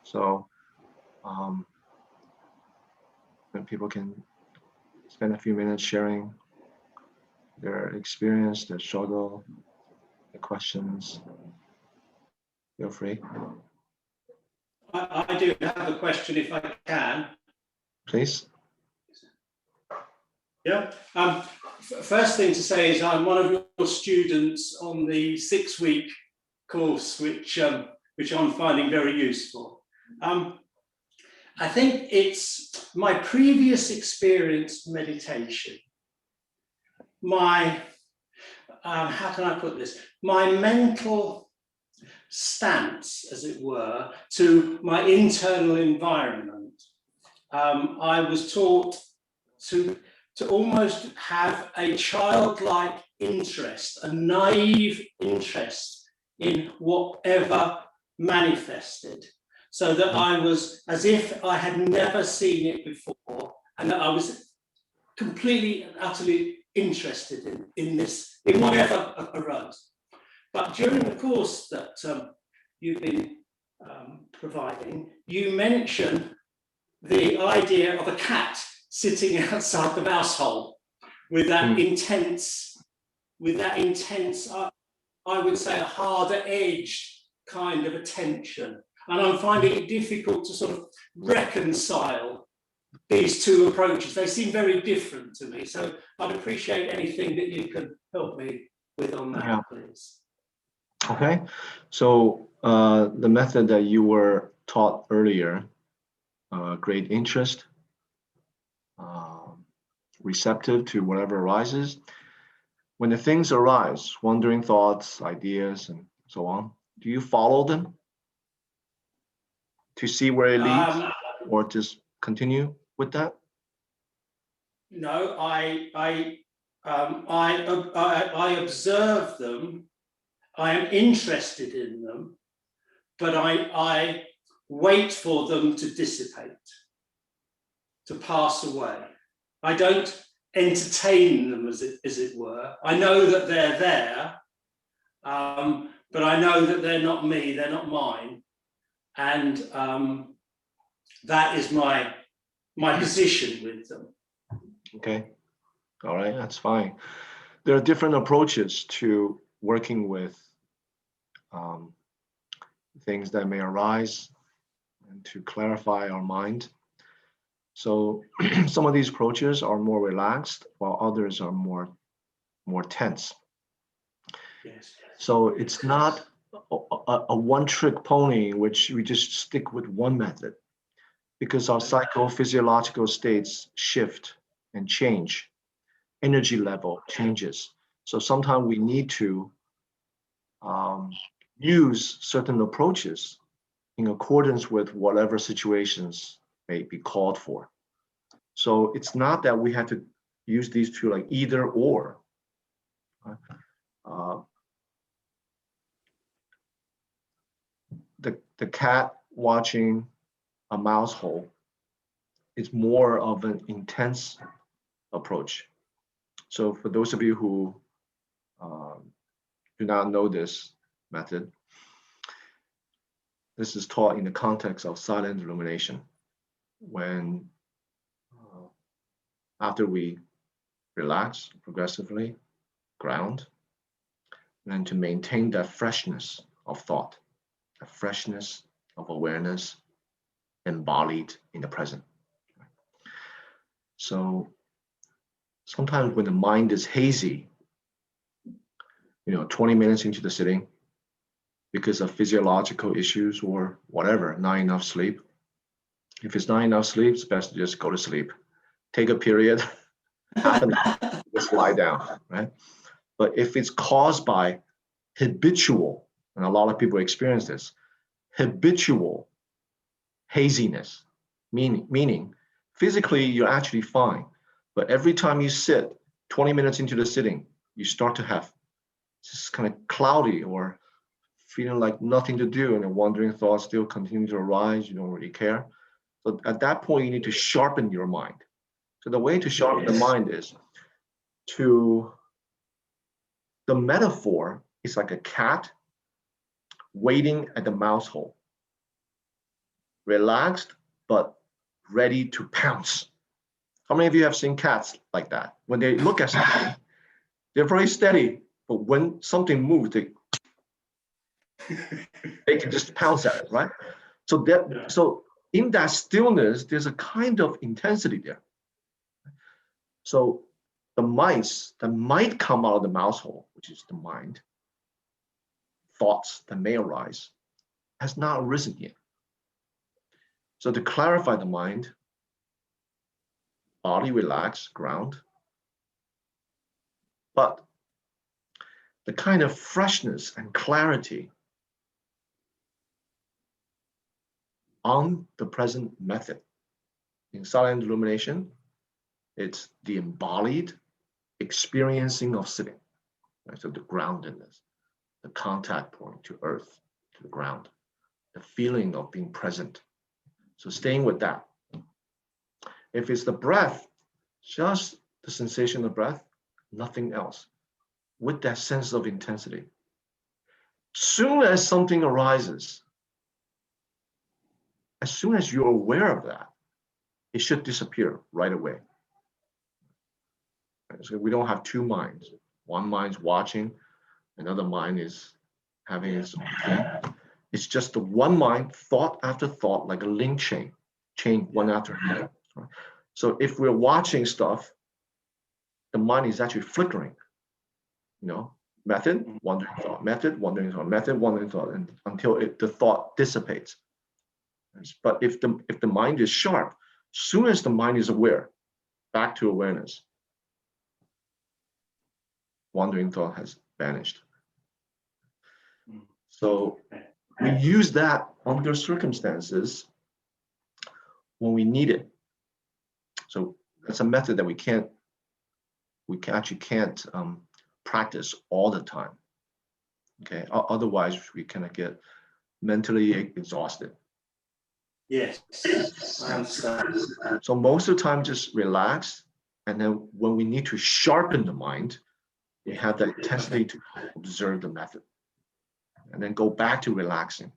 So when people can spend a few minutes sharing their experience, their struggle, the questions, feel free. I do have a question if I can. Please. Yeah. First thing to say is I'm one of your students on the 6-week course, which I'm finding very useful. I think it's my previous experience meditation. How can I put this? My mental stance, as it were, to my internal environment. I was taught to almost have a childlike interest, a naive interest in whatever manifested, so that I was as if I had never seen it before, and that I was completely and utterly interested in whatever arose. But during the course that you've been providing, you mentioned the idea of a cat sitting outside the mouse hole with that intense, I would say, a harder edged kind of attention. And I'm finding it difficult to sort of reconcile these two approaches. They seem very different to me. So I'd appreciate anything that you can help me with on that, please. Okay. So the method that you were taught earlier, great interest, receptive to whatever arises. When the things arise, wandering thoughts, ideas, and so on, do you follow them to see where it leads, or just continue with that? No, I observe them. I am interested in them, but I wait for them to dissipate, to pass away. I don't entertain them, as it were. I know that they're there, but I know that they're not me, they're not mine. And that is my position with them. Okay. All right, that's fine. There are different approaches to working with things that may arise and to clarify our mind. So some of these approaches are more relaxed, while others are more tense. Yes. So it's not a one-trick pony in which we just stick with one method, because our psychophysiological states shift and change. Energy level changes. So sometimes we need to use certain approaches in accordance with whatever situations may be called for. So it's not that we have to use these two like either or. The cat watching a mouse hole is more of an intense approach. So for those of you who do not know this method, this is taught in the context of silent illumination, when after we relax progressively, ground, and then to maintain that freshness of thought, a freshness of awareness embodied in the present. So sometimes when the mind is hazy, 20 minutes into the sitting, because of physiological issues or whatever, not enough sleep. If it's not enough sleep, it's best to just go to sleep. Take a period, half an hour, just lie down, right? But if it's caused by habitual, and a lot of people experience this, habitual haziness, meaning physically you're actually fine, but every time you sit, 20 minutes into the sitting, you start to have just kind of cloudy or feeling like nothing to do, and the wandering thoughts still continue to arise, you don't really care. So at that point, you need to sharpen your mind. So the way to sharpen the mind is the metaphor is like a cat waiting at the mouse hole. relaxed, but ready to pounce. How many of you have seen cats like that? When they look at something, they're very steady, but when something moves, they can just pounce at it, right? So so in that stillness, there's a kind of intensity there. So the mice that might come out of the mouse hole, which is the mind, thoughts that may arise, has not arisen yet. So to clarify the mind, body relax, ground, but the kind of freshness and clarity on the present method. In silent illumination, it's the embodied experiencing of sitting, right? So the groundedness, the contact point to earth, to the ground, the feeling of being present. So staying with that. If it's the breath, just the sensation of breath, nothing else, with that sense of intensity. Soon as something arises, as soon as you're aware of that, it should disappear right away. So we don't have two minds. One mind's watching, another mind is having its own thing. It's just the one mind, thought after thought, like a link chain one after another. So if we're watching stuff, the mind is actually flickering. Method, wandering thought, method, wandering thought, method, wandering thought, and until the thought dissipates. But if the mind is sharp, soon as the mind is aware, back to awareness, wandering thought has vanished. So we use that under circumstances when we need it. So that's a method that we actually can't practice all the time. Okay, otherwise we kind of get mentally exhausted. Yes, I understand. So most of the time, just relax, and then when we need to sharpen the mind, we have that intensity to observe the method, and then go back to relaxing.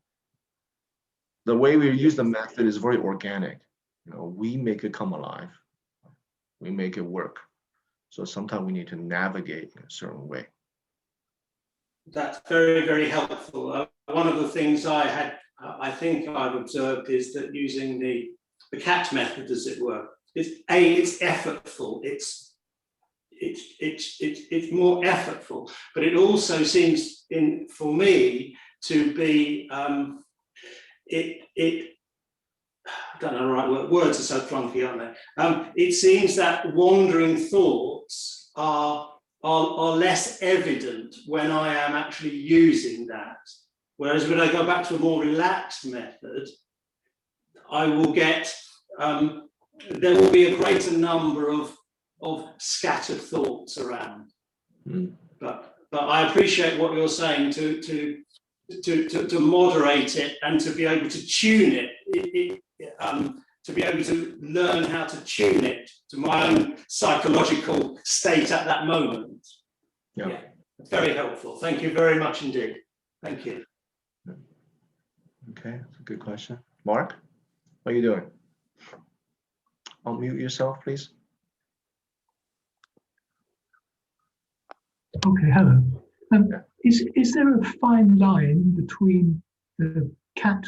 The way we use the method is very organic. We make it come alive. We make it work. So sometimes we need to navigate in a certain way. That's very, very helpful. One of the things I think I've observed is that using the cat method, as it were, it's effortful. It's more effortful, but it also seems for me to be I don't know the right word. Words are so clunky, aren't they? It seems that wandering thoughts are less evident when I am actually using that. Whereas when I go back to a more relaxed method, I will get, there will be a greater number of scattered thoughts around. Mm. But I appreciate what you're saying to moderate it and to be able to tune it, to be able to learn how to tune it to my own psychological state at that moment. Yeah, very helpful. Thank you very much indeed. Thank you. Okay, that's a good question. Mark, what are you doing? Unmute yourself, please. Okay, hello. Is there a fine line between the cat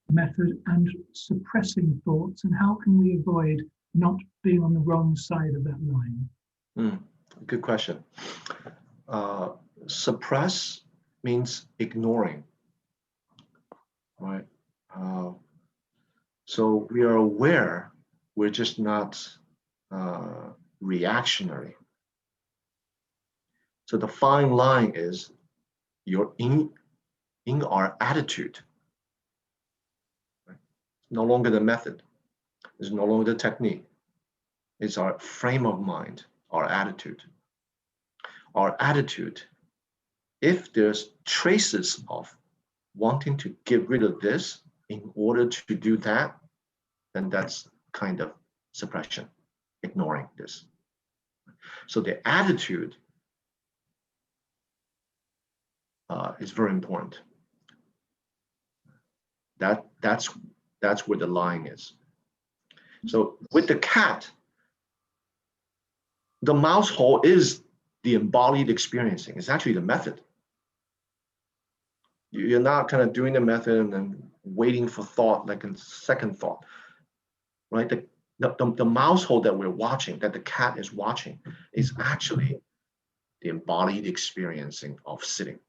method and suppressing thoughts, and how can we avoid not being on the wrong side of that line? Good question. Suppress means ignoring, right? So we are aware, we're just not reactionary. So the fine line is you're in our attitude. Right? It's no longer the method. It's no longer the technique. It's our frame of mind, our attitude. Our attitude, if there's traces of wanting to get rid of this in order to do that, then that's kind of suppression, ignoring this. So the attitude is very important. That's That's where the line is. So with the cat, the mouse hole is the embodied experiencing. It's actually the method. You're not kind of doing the method and then waiting for thought, like a second thought, right? The mouse hole that we're watching, that the cat is watching, is actually the embodied experiencing of sitting.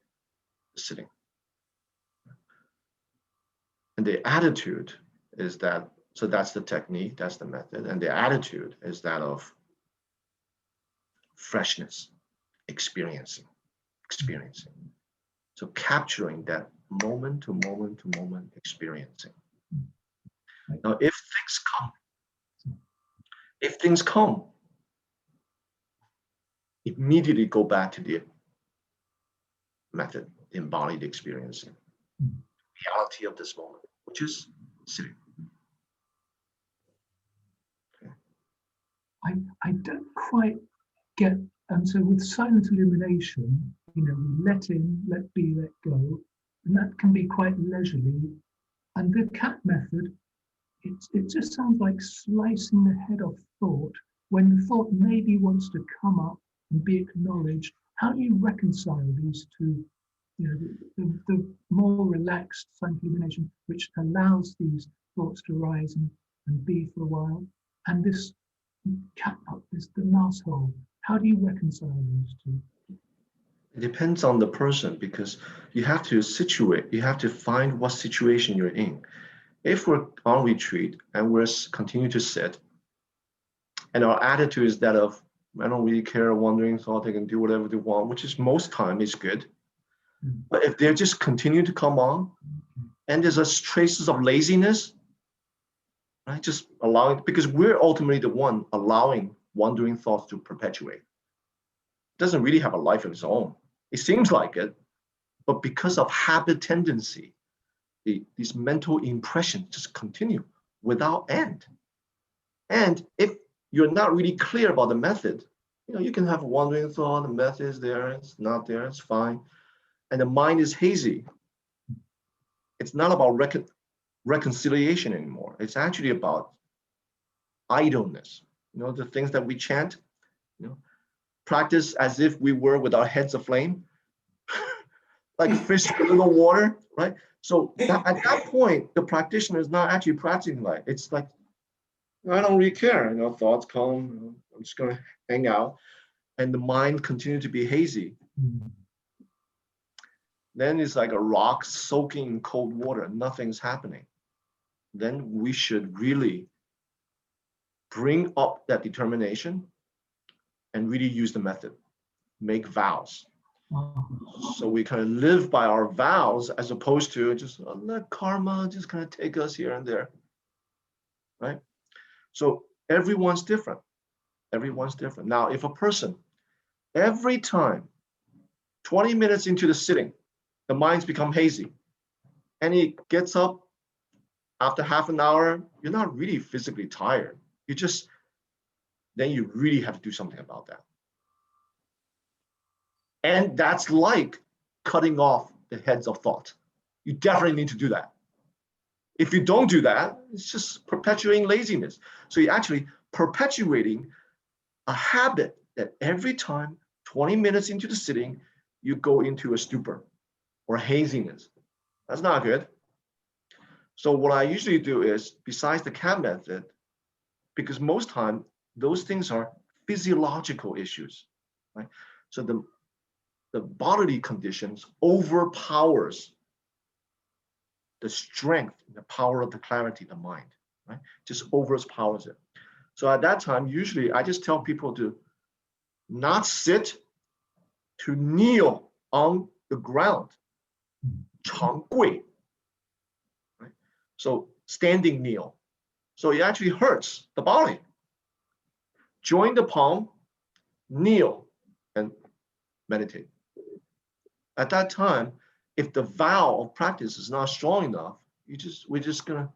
And the attitude is that, so that's the technique, that's the method, and the attitude is that of freshness, experiencing. So capturing that moment to moment to moment experiencing. Now, if things come, immediately go back to the method, embodied experiencing, reality of this moment, which is sitting. Okay. I don't quite get, and so with silent illumination, we let in, let be, let go, and that can be quite leisurely. And the cat method, it just sounds like slicing the head off thought when the thought maybe wants to come up and be acknowledged. How do you reconcile these two? The more relaxed silent illumination, which allows these thoughts to rise and be for a while, and this cat up, the mouse hole. How do you reconcile those two? It depends on the person, because you have to find what situation you're in. If we're on retreat and we're continue to sit, and our attitude is that of, I don't really care, wandering thought, they can do whatever they want, which is most time is good. But if they're just continue to come on, and there's a traces of laziness, right? Just allowing, because we're ultimately the one allowing wandering thoughts to perpetuate. It doesn't really have a life of its own. It seems like it, but because of habit tendency, these mental impressions just continue without end. And if you're not really clear about the method, you can have a wandering thought, the method is there, it's not there, it's fine. And the mind is hazy. It's not about reconciliation anymore. It's actually about idleness. The things that we chant, practice as if we were with our heads aflame, like fish in a little water, right? So at that point, the practitioner is not actually practicing like, it's like, I don't really care, thoughts come, I'm just gonna hang out, and the mind continue to be hazy. Then it's like a rock soaking in cold water, nothing's happening. Then we should really bring up that determination and really use the method, make vows. So we kind of live by our vows as opposed to just let karma just kind of take us here and there, right? So everyone's different. Now, if a person, every time, 20 minutes into the sitting, the mind's become hazy, and he gets up after half an hour, you're not really physically tired. Then you really have to do something about that. And that's like cutting off the heads of thought. You definitely need to do that. If you don't do that, it's just perpetuating laziness. So you're actually perpetuating a habit that every time, 20 minutes into the sitting, you go into a stupor or haziness. That's not good. So what I usually do is, besides the cat method, because most time those things are physiological issues, right? So the bodily conditions overpowers the strength, the power of the clarity, the mind, right? Just overpowers it. So at that time, usually I just tell people to not sit, to kneel on the ground, 长跪, right? So standing kneel. So it actually hurts the body. Join the palm, kneel, and meditate. At that time, if the vow of practice is not strong enough, we're just gonna,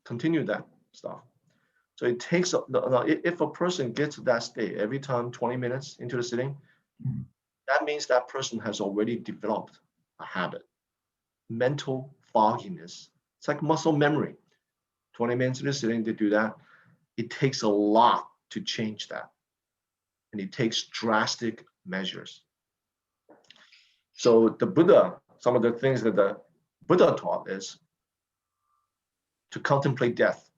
continue that stuff. So it takes, if a person gets to that state every time 20 minutes into the sitting, that means that person has already developed a habit. mental fogginess. It's like muscle memory. 20 minutes into sitting to do that, it takes a lot to change that. And it takes drastic measures. So the Buddha, some of the things that the Buddha taught is to contemplate death,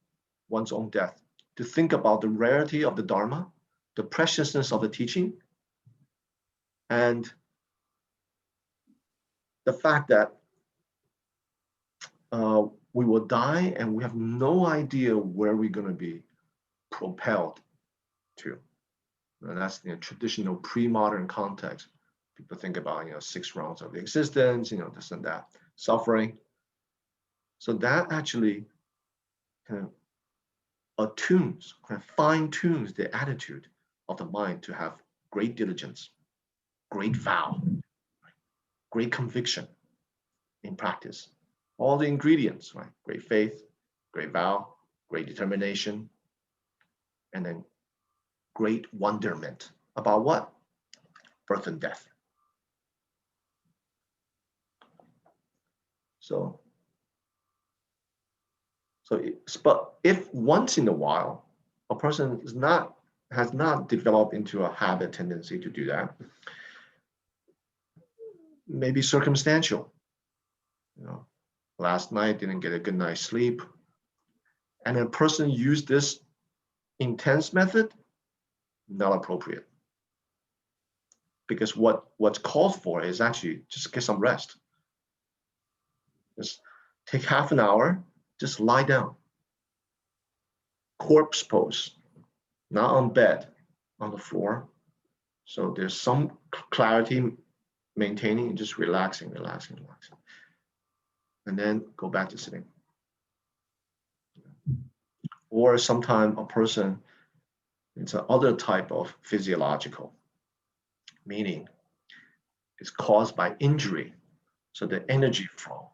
one's own death, to think about the rarity of the Dharma, the preciousness of the teaching, and the fact that we will die and we have no idea where we're going to be propelled to. And that's the traditional pre-modern context. People think about 6 rounds of existence, this and that, suffering. So that actually kind of attunes, kind of fine-tunes the attitude of the mind to have great diligence, great vow, great conviction in practice. All the ingredients, right? Great faith, great vow, great determination, and then great wonderment about what? Birth and death. But if once in a while a person has not developed into a habit tendency to do that, maybe circumstantial. Last night didn't get a good night's sleep, and a person used this intense method, not appropriate. Because what's called for is actually just get some rest. Just take half an hour, just lie down. Corpse pose, not on bed, on the floor. So there's some clarity maintaining and just relaxing. And then go back to sitting. Or sometimes a person, it's another type of physiological, meaning it's caused by injury. So the energy flow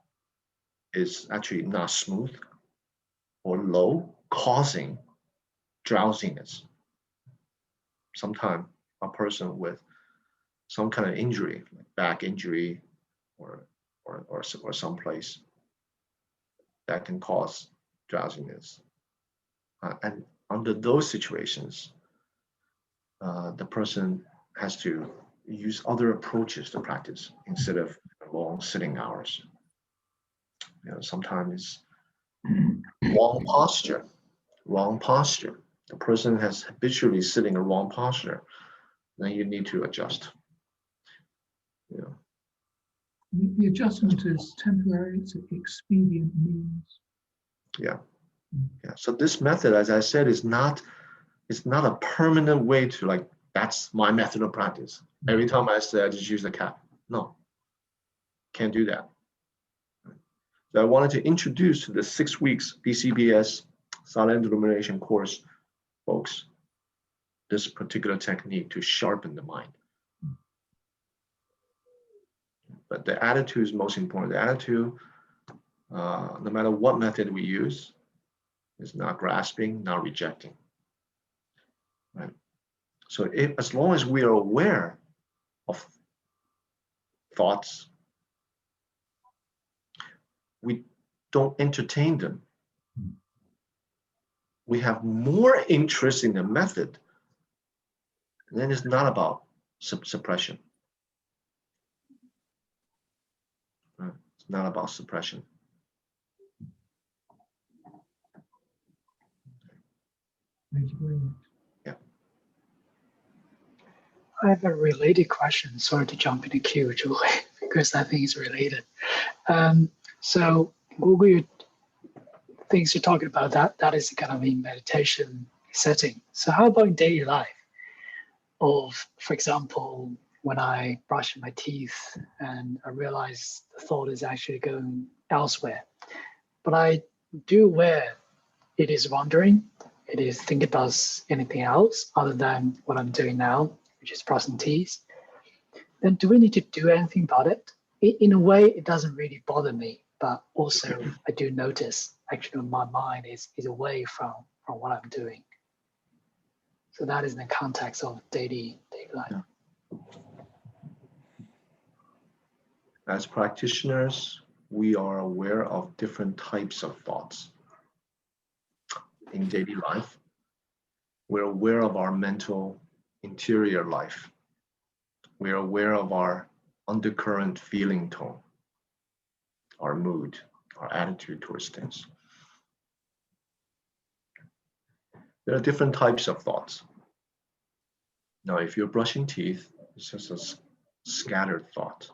is actually not smooth or low, causing drowsiness. Sometimes a person with some kind of injury, like back injury or someplace, that can cause drowsiness. And under those situations, the person has to use other approaches to practice instead of long sitting hours. Sometimes wrong posture. The person has habitually sitting in a wrong posture. Then you need to adjust. The adjustment is temporary, it's an expedient means. Yeah. So this method, as I said, it's not a permanent way to that's my method of practice. Every time I say I just use the cap. No, can't do that. So I wanted to introduce the 6 weeks BCBS silent illumination course, folks, this particular technique to sharpen the mind. But the attitude is most important. The attitude, no matter what method we use, is not grasping, not rejecting. Right? So as long as we are aware of thoughts, we don't entertain them. We have more interest in the method, and then it's not about suppression. Right? It's not about suppression. Thank you very much. Yeah. I have a related question. Sorry to jump in the queue, Julie, because I think it's related. So Google, things you're talking about, that is kind of a meditation setting. So how about in daily life? For example, when I brush my teeth and I realize the thought is actually going elsewhere, but I do aware it is wandering, it is thinking about anything else other than what I'm doing now, which is brushing teeth, then do we need to do anything about it? In a way, it doesn't really bother me, but also I do notice actually my mind is away from what I'm doing. So that is in the context of daily life. As practitioners, we are aware of different types of thoughts in daily life. We're aware of our mental interior life. We're aware of our undercurrent feeling tone, our mood, our attitude towards things. There are different types of thoughts. Now, if you're brushing teeth, it's just a scattered thought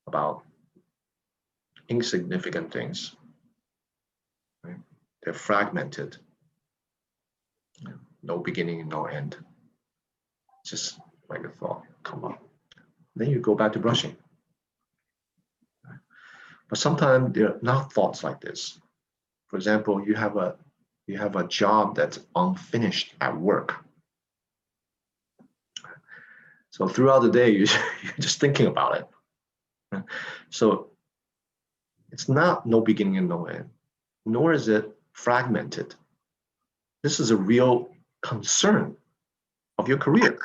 about insignificant things. Right? They're fragmented. No beginning, no end. Just like a thought come up. Then you go back to brushing. But sometimes they're not thoughts like this. For example, you have a job that's unfinished at work. So throughout the day, you're just thinking about it. So it's not no beginning and no end, nor is it fragmented. This is a real concern of your career,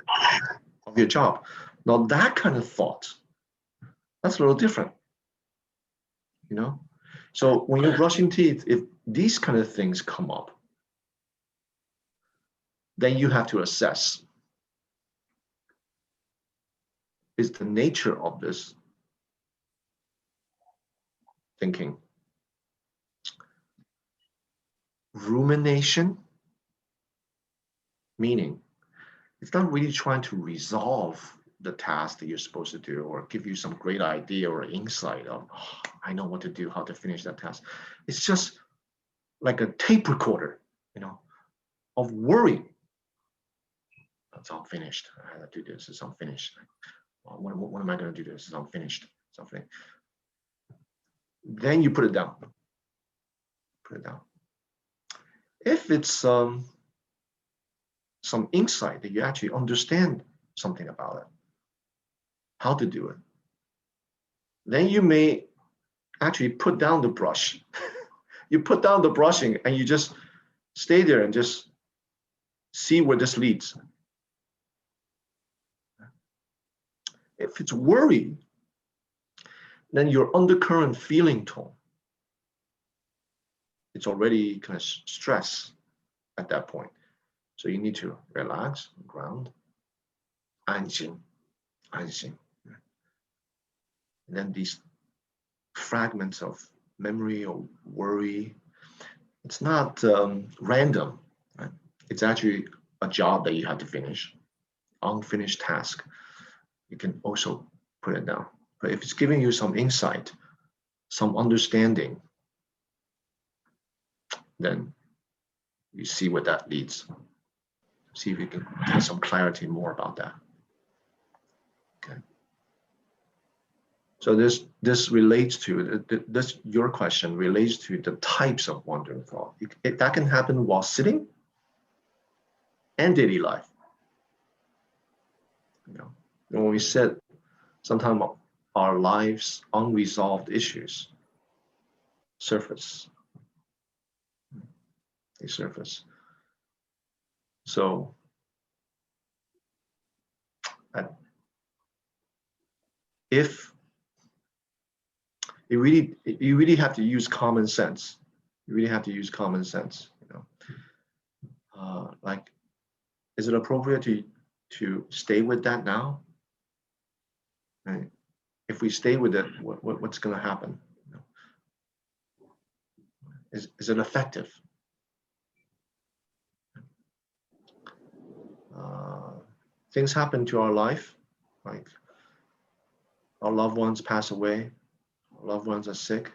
of your job. Now that kind of thought, that's a little different, you know? So when you're brushing teeth, if these kind of things come up, then you have to assess, is the nature of this thinking rumination? Meaning, it's not really trying to resolve the task that you're supposed to do or give you some great idea or insight of, oh, I know what to do, how to finish that task. It's just like a tape recorder, you know, of worry. It's unfinished. I have to do this. It's unfinished. When am I going to do this? It's unfinished. Something. Then you put it down. Put it down. If it's some insight that you actually understand something about it, how to do it, then you may actually put down the brush. You put down the brushing and you just stay there and just see where this leads. If it's worry, then your undercurrent feeling tone, it's already kind of stress at that point. So you need to relax, ground, 安心, 安心. And then these fragments of memory or worry, it's not random, right? It's actually a job that you have to finish, unfinished task. You can also put it down. But if it's giving you some insight, some understanding, then you see where that leads. See if you can get some clarity more about that. Okay. So this relates to this. Your question relates to the types of wandering thought. That can happen while sitting and daily life. You know, when we sit, sometimes our lives' unresolved issues surface. They surface. So if you really have to use common sense. You really have to use common sense. You know, like, is it appropriate to stay with that now? Right? If we stay with it, what's going to happen? You know? Is it effective? Things happen to our life, like our loved ones pass away, our loved ones are sick.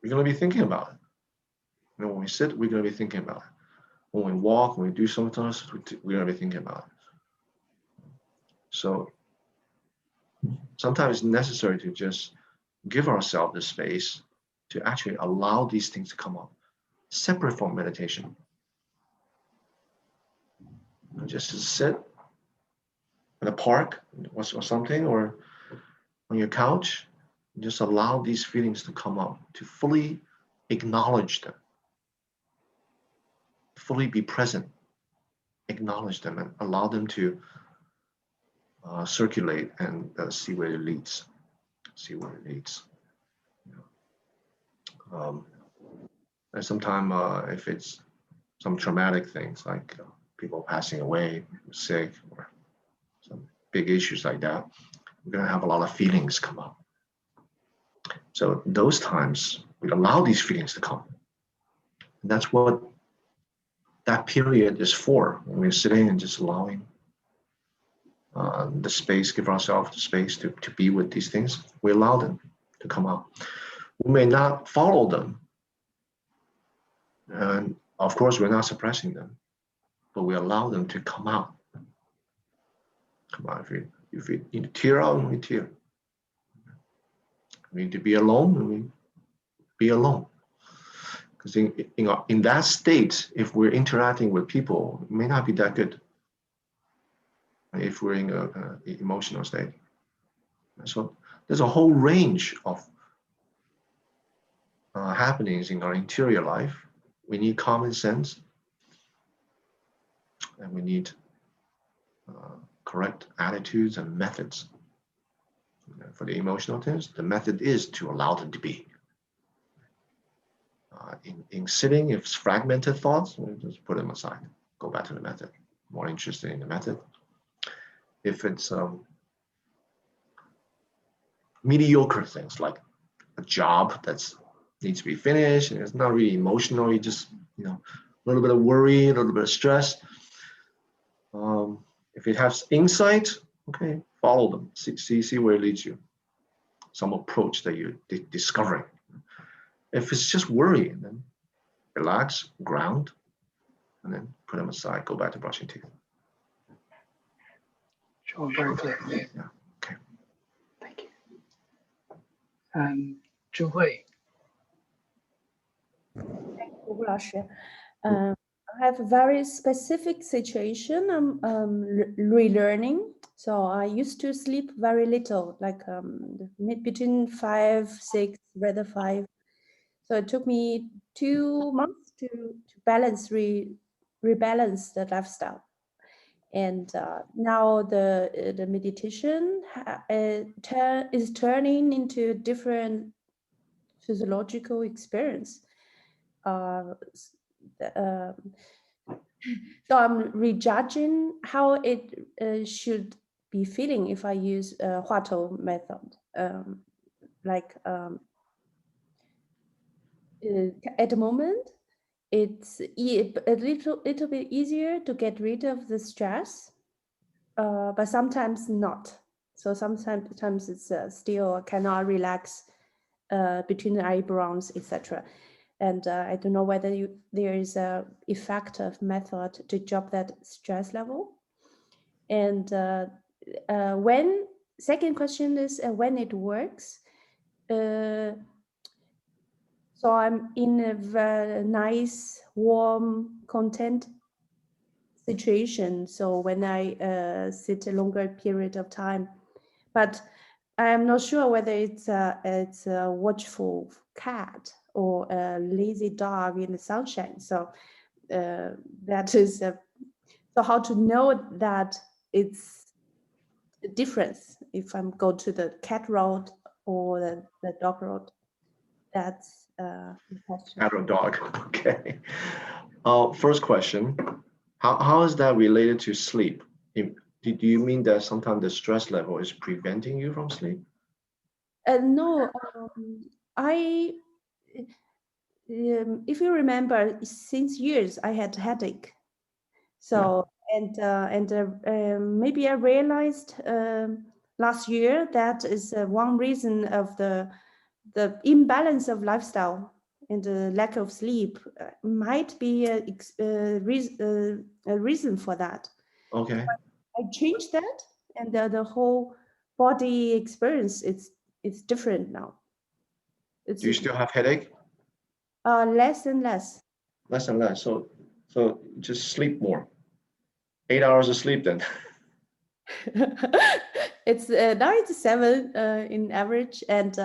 We're going to be thinking about it. You know, when we sit, we're going to be thinking about it. When we walk, when we do something, we're going to be thinking about it. So sometimes it's necessary to just give ourselves the space to actually allow these things to come up, separate from meditation. Just to sit in a park or something, or on your couch, just allow these feelings to come up, to fully acknowledge them, fully be present, acknowledge them, and allow them to circulate and see where it leads. See where it leads. And sometimes if it's some traumatic things like people passing away, sick, or some big issues like that, we're going to have a lot of feelings come up. So those times we allow these feelings to come. And that's what that period is for, when we're sitting and just allowing the space, give ourselves the space to be with these things. We allow them to come out. We may not follow them. And of course, we're not suppressing them, but we allow them to come out. Come out. If we need to tear out, we tear. We need to be alone, we be alone. Because in that state, if we're interacting with people, it may not be that good. If we're in an emotional state. So there's a whole range of happenings in our interior life. We need common sense, and we need correct attitudes and methods. For the emotional things, the method is to allow them to be. In sitting, if it's fragmented thoughts, we just put them aside. Go back to the method. More interested in the method. If it's mediocre things like a job that needs to be finished and it's not really emotional, you just, a little bit of worry, a little bit of stress. If it has insight, okay, follow them. See where it leads you. Some approach that you're discovering. If it's just worry, then relax, ground, and then put them aside. Go back to brushing teeth. Sure, very clear. Yeah. Okay. Thank you. Zhu Hui. Guo Gu Laoshi. I have a very specific situation. I'm relearning. So I used to sleep very little, like between 5, 6, rather 5. So it took me 2 months to rebalance the lifestyle. And now the meditation is turning into a different physiological experience. So I'm rejudging how it should be feeling if I use Huatou method. At the moment, it's a little bit easier to get rid of the stress, but sometimes not. So sometimes it's still cannot relax between the eyebrows, etc. And I don't know whether there is a effective method to drop that stress level. And second question is when it works. So I'm in a very nice, warm, content situation. So when I sit a longer period of time, but I'm not sure whether it's a watchful cat or a lazy dog in the sunshine. So that is so how to know that it's a difference if I'm go to the cat road or the dog road. That's the question. Cat or dog. Okay. First question, how is that related to sleep? Do you mean that sometimes the stress level is preventing you from sleep? No, if you remember, since years I had headache. So maybe I realized last year that is one reason of the imbalance of lifestyle and the lack of sleep might be a reason for that. Okay. I changed that, and the whole body experience it's different now. Do you still have headache? Less and less. Less and less. So just sleep more. 8 hours of sleep then. It's now it's 7 in average, and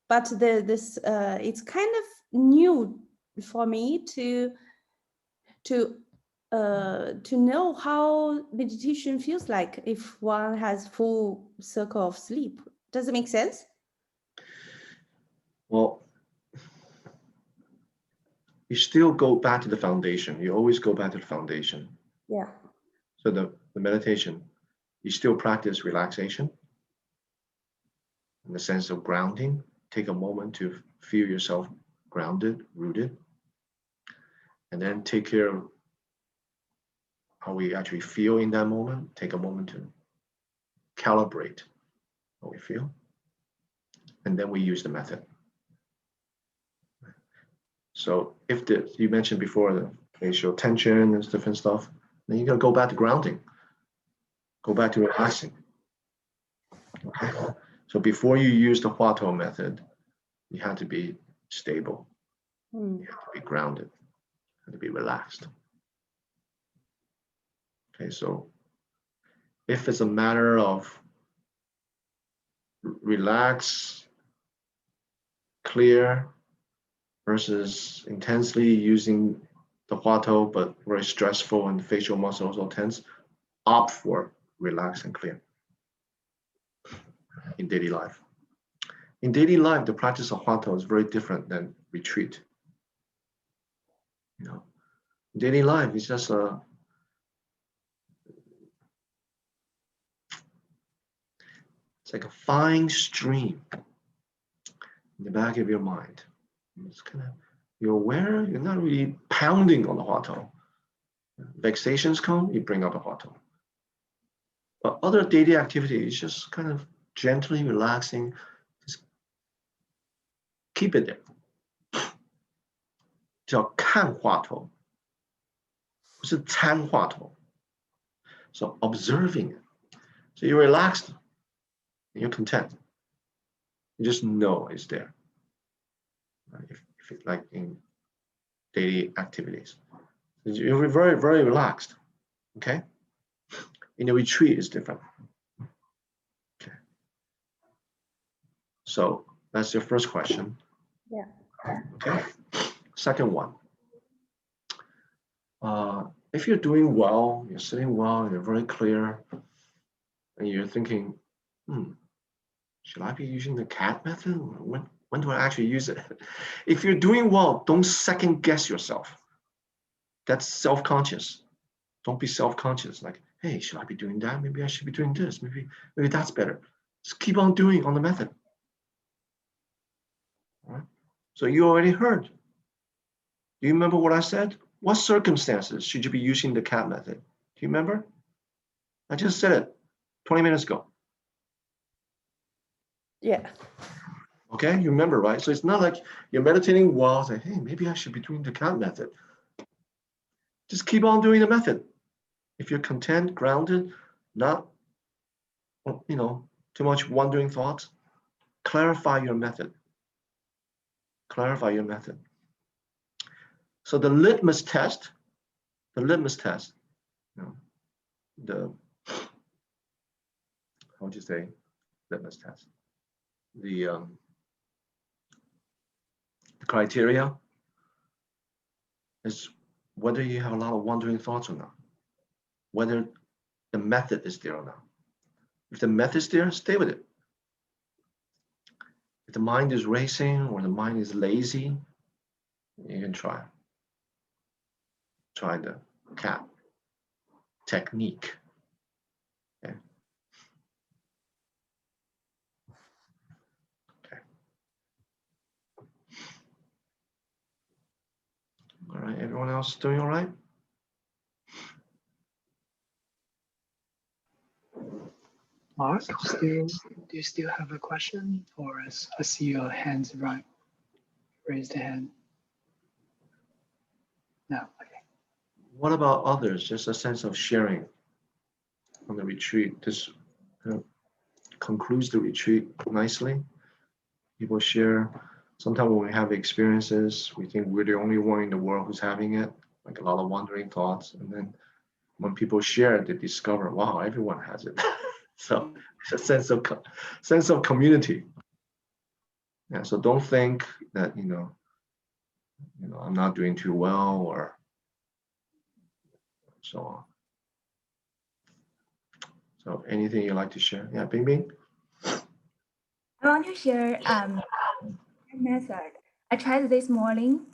but it's kind of new for me to know how meditation feels like if one has full circle of sleep. Does it make sense? Well, you still go back to the foundation. You always go back to the foundation. Yeah. So the meditation, you still practice relaxation in the sense of grounding. Take a moment to feel yourself grounded, rooted, and then take care of how we actually feel in that moment. Take a moment to calibrate how we feel, and then we use the method. So if you mentioned before the facial tension and different stuff, then you gotta go back to grounding, go back to relaxing. Okay. So before you use the Huatou method, you have to be stable, you have to be grounded, you have to be relaxed. Okay, so if it's a matter of relax, clear, versus intensely using the Huatou, but very stressful and facial muscles all tense, opt for relax and clear in daily life. In daily life, the practice of Huatou is very different than retreat. You know, in daily life, it's just it's like a fine stream in the back of your mind. It's kind of, you're aware, you're not really pounding on the Huatou. Vexations come, you bring up the Huatou. But other daily activities, just kind of gently relaxing, just keep it there. 叫看话头，不是参话头。So observing it. So you're relaxed, you're content. You just know it's there. If it, like in daily activities, you're very, very relaxed. Okay. In a retreat, it's different. Okay. So that's your first question. Yeah. Okay. Second one. If you're doing well, you're sitting well, you're very clear, and you're thinking, should I be using the cat method? When do I actually use it? If you're doing well, don't second guess yourself. That's self-conscious. Don't be self-conscious. Like, hey, should I be doing that? Maybe I should be doing this. Maybe that's better. Just keep on doing on the method. All right. So you already heard. Do you remember what I said? What circumstances should you be using the cat method? Do you remember? I just said it 20 minutes ago. Yeah. Okay, you remember, right? So it's not like you're meditating while saying, hey, maybe I should be doing the cat method. Just keep on doing the method. If you're content, grounded, not, too much wandering thoughts, clarify your method. Clarify your method. So the litmus test, how would you say, litmus test? The criteria is whether you have a lot of wandering thoughts or not, whether the method is there or not. If the method is there, stay with it. If the mind is racing or the mind is lazy, you can try the cat technique. Okay. All right, everyone else doing all right? Mark, do you still have a question, or I see your hands raised hand? No. Okay. What about others? Just a sense of sharing on the retreat. This concludes the retreat nicely. People share. Sometimes when we have experiences, we think we're the only one in the world who's having it, like a lot of wandering thoughts. And then when people share, they discover, wow, everyone has it. So it's a sense of community. Yeah. So don't think that I'm not doing too well or so on. So anything you'd like to share? Yeah, Bing Bing. I want to share a method. I tried this morning.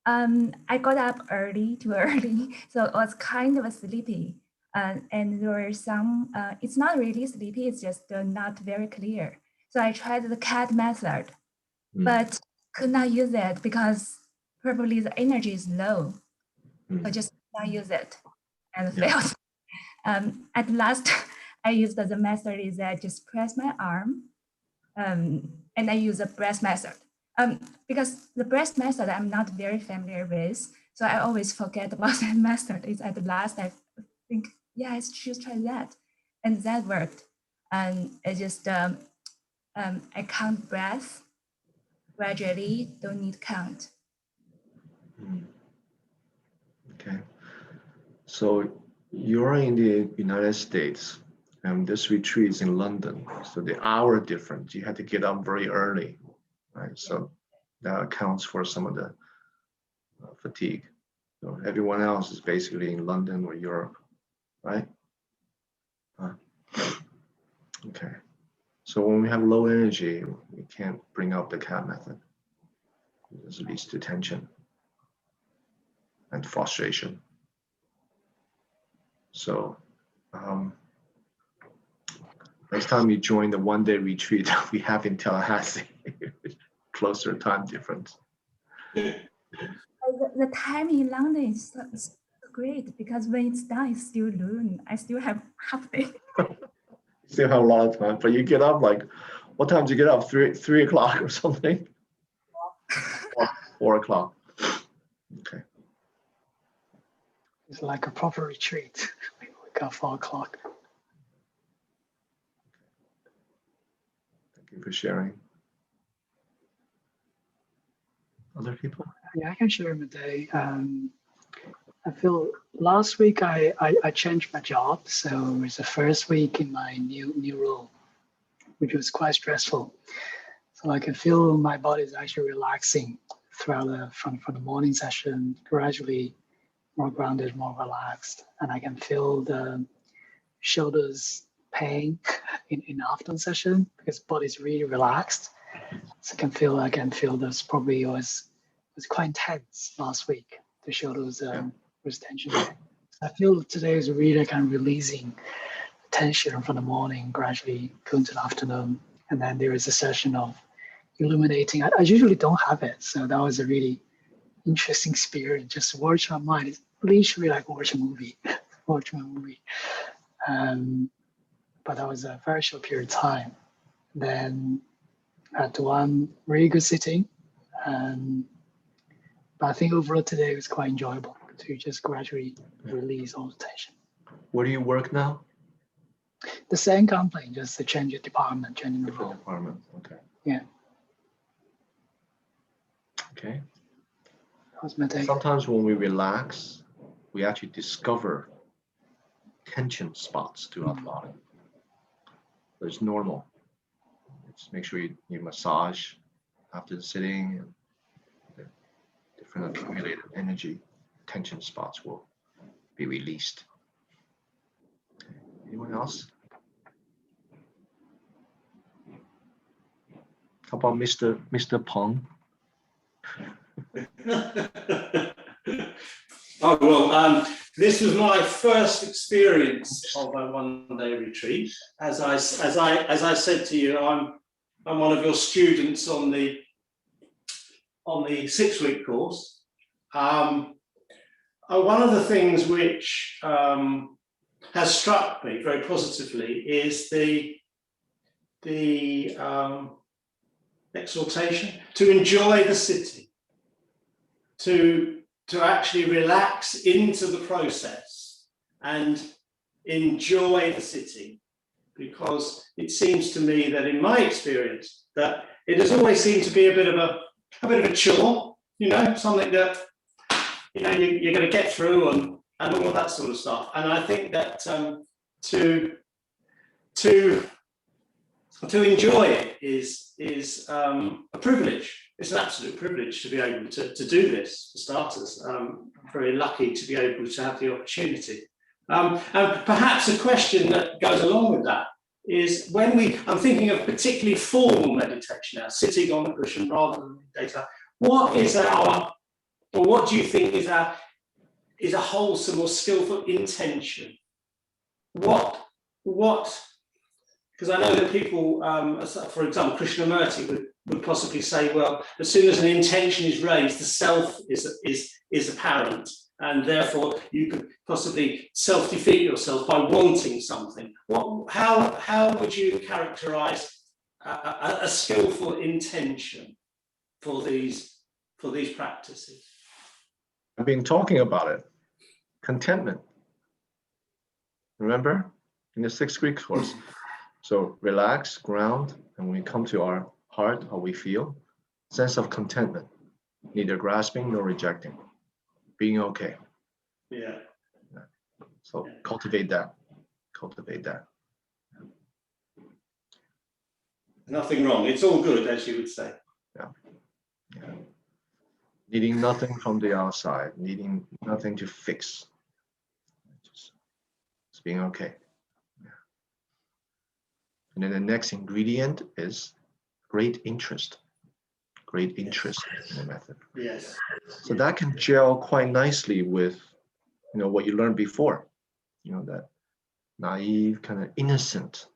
I got up too early, so it was kind of sleepy. And there were some, it's not really sleepy, it's just not very clear. So I tried the cat method, but could not use it because probably the energy is low. So just could not use it and failed. At last, I used the method is I just press my arm and I use a breath method. Because the breath method I'm not very familiar with, so I always forget about that method. It's at the last I think, yeah, I should try that, and that worked. And I just I count breath gradually, don't need count. Okay, so you're in the United States, and this retreat is in London, so the hour difference, you had to get up very early, right? So that accounts for some of the fatigue. So everyone else is basically in London or Europe, right? Okay. So when we have low energy, we can't bring up the cat method. This leads to tension and frustration. So next time you join the one-day retreat we have in Tallahassee, closer time difference. The time in London is so great because when it's done, it's still noon. I still have half day. Still have a lot of time, but you get up like, what time do you get up? 3 o'clock or something? 4 o'clock. Okay. It's like a proper retreat. We wake up 4 o'clock. Thank you for sharing. Other people? Yeah, I can share my day. I feel last week I changed my job, so it's the first week in my new role, which was quite stressful. So I can feel my body is actually relaxing throughout from the morning session, gradually more grounded, more relaxed, and I can feel the shoulders pain in the afternoon session because body is really relaxed. So I can feel this probably was quite intense last week. The shoulders was tension. I feel today is really kind of releasing tension from the morning, gradually going to the afternoon, and then there is a session of illuminating. I usually don't have it, so that was a really interesting experience. Just watch my mind. It's literally like watch a movie. But that was a very short period of time. Then had one really good sitting. But I think overall today was quite enjoyable to just gradually release all the tension. Where do you work now? The same company, just to change the department, changing the Different role. department. Okay. Yeah. Okay. That was my day. Sometimes when we relax, we actually discover tension spots throughout the body. But it's normal. Just make sure you massage after the sitting, and the different accumulated energy, tension spots will be released. Okay. Anyone else? How about Mr. Peng? Oh, well, this was my first experience of a one-day retreat. As I said to you, I'm one of your students on the 6-week course. One of the things which has struck me very positively is the exhortation to enjoy the city, to actually relax into the process and enjoy the city, because it seems to me that in my experience that it has always seemed to be a bit of a chore, something that you're going to get through and all of that sort of stuff. And I think that to enjoy it is a privilege. It's an absolute privilege to be able to do this, for starters. I'm very lucky to be able to have the opportunity. And perhaps a question that goes along with that is I'm thinking of particularly formal meditation now, sitting on the cushion rather than daytime. What is our or what do you think is a wholesome or skillful intention? What? Because I know that people, for example, Krishnamurti would possibly say, well, as soon as an intention is raised, the self is apparent, and therefore you could possibly self-defeat yourself by wanting something. How would you characterize a skillful intention for these practices? I've been talking about it. Contentment. Remember in the 6 Greek course? So relax, ground, and when we come to our heart, how we feel, sense of contentment, neither grasping nor rejecting, being okay. Yeah. So cultivate that. Cultivate that. Nothing wrong. It's all good, as you would say. Yeah. Needing nothing from the outside, needing nothing to fix. Just being okay. And then the next ingredient is great interest. Great interest in the method. Yes. So that can gel quite nicely with, what you learned before. That naive, kind of innocent.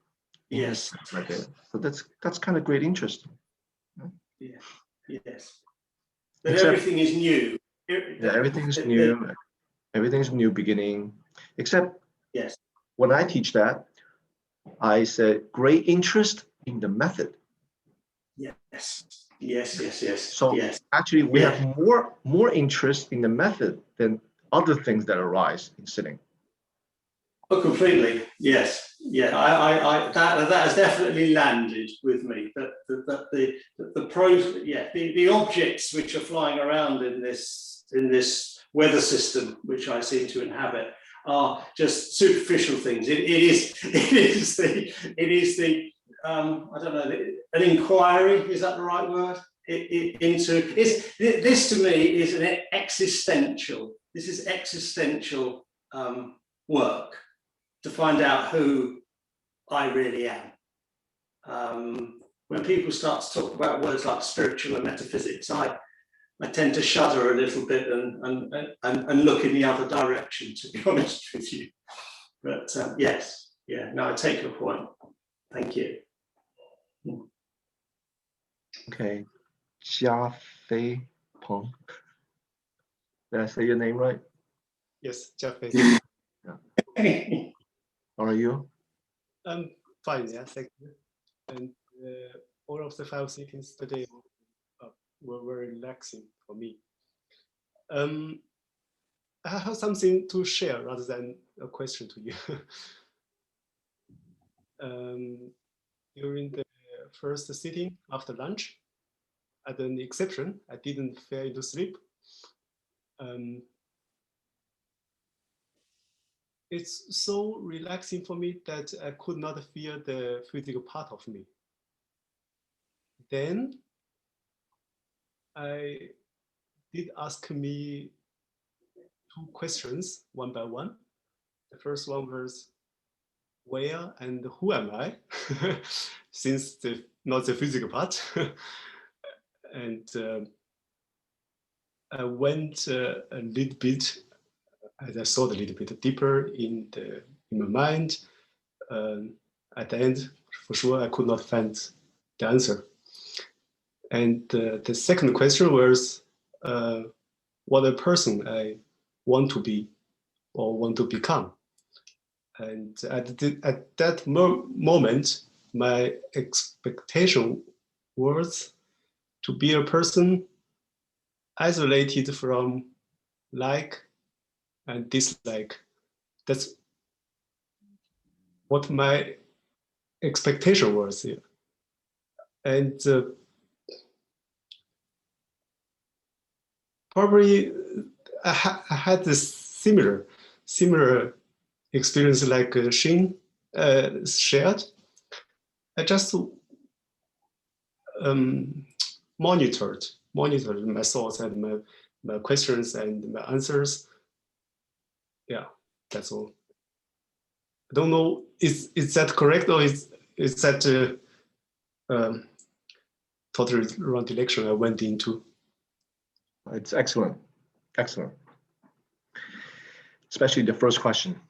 Yes. Like it. So that's kind of great interest. Yeah. Yes. But Except, everything is new. Yeah, everything is new. Everything's new beginning. Except, yes, when I teach that, I said great interest in the method. Yes. Yes. So yes. actually, we have more interest in the method than other things that arise in sitting. Oh, completely. Yes. Yeah. That has definitely landed with me. That the objects which are flying around in this weather system, which I seem to inhabit, are just superficial things. It is the I don't know, an inquiry, is that the right word? This to me is an existential. This is existential work to find out who I really am. When people start to talk about words like spiritual and metaphysics, I tend to shudder a little bit and look in the other direction, to be honest with you. But yes, no, I take your point. Thank you. Okay, Jia Fei Peng. Did I say your name right? Yes, Jeffrey. How are you? I'm fine, yeah, thank you. And all of the 5 sittings today were very relaxing for me. I have something to share rather than a question to you. During the first sitting after lunch, as an exception, I didn't fall into sleep. It's so relaxing for me that I could not feel the physical part of me. Then I did ask me 2 questions, one by one. The first one was, where and who am I? Since not the physical part. And I went a little bit, as I thought, a little bit deeper in my mind. At the end, for sure, I could not find the answer. And the second question was, what a person I want to be or want to become. And at that moment, my expectation was to be a person isolated from like and dislike. That's what my expectation was here. And probably I had this similar experience like Shin shared. I just monitored my thoughts and my questions and my answers. Yeah, that's all. I don't know, is that correct, or is that totally wrong direction I went into? It's excellent. Excellent. Especially the first question.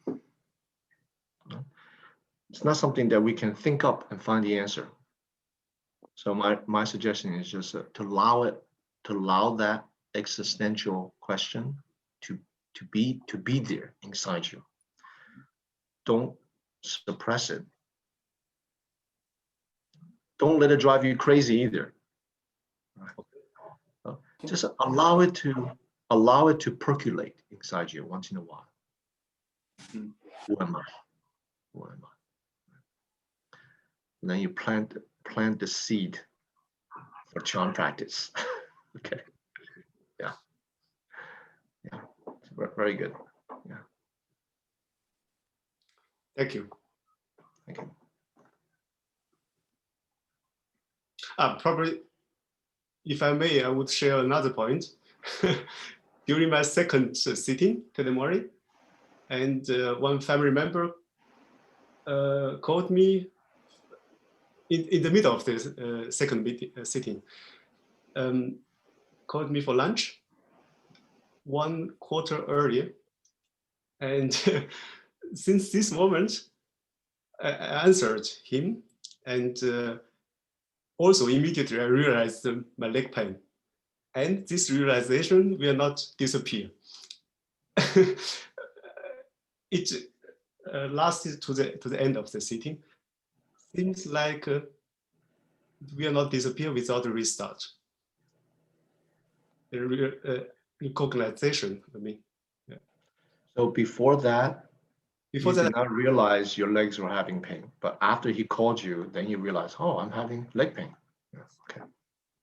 It's not something that we can think up and find the answer. So my suggestion is just to allow that existential question to be there inside you. Don't suppress it. Don't let it drive you crazy either. Just allow it to percolate inside you once in a while. Who am I? Who am I? And then you plant the seed for Chan practice. Okay. Yeah. Yeah. Very good. Yeah. Thank you. Thank you. Probably, if I may, I would share another point. During my second sitting today morning, and one family member called me in the middle of the second sitting, called me for lunch 1/4 earlier. And since this moment, I answered him, and also immediately I realized my leg pain. And this realization will not disappear. It lasted to the end of the sitting. Seems like will not disappear without a restart. Recognition, I mean. Yeah. So before that, you that, did not realize your legs were having pain, but after he called you, then you realize, oh, I'm having leg pain. Yeah. Okay.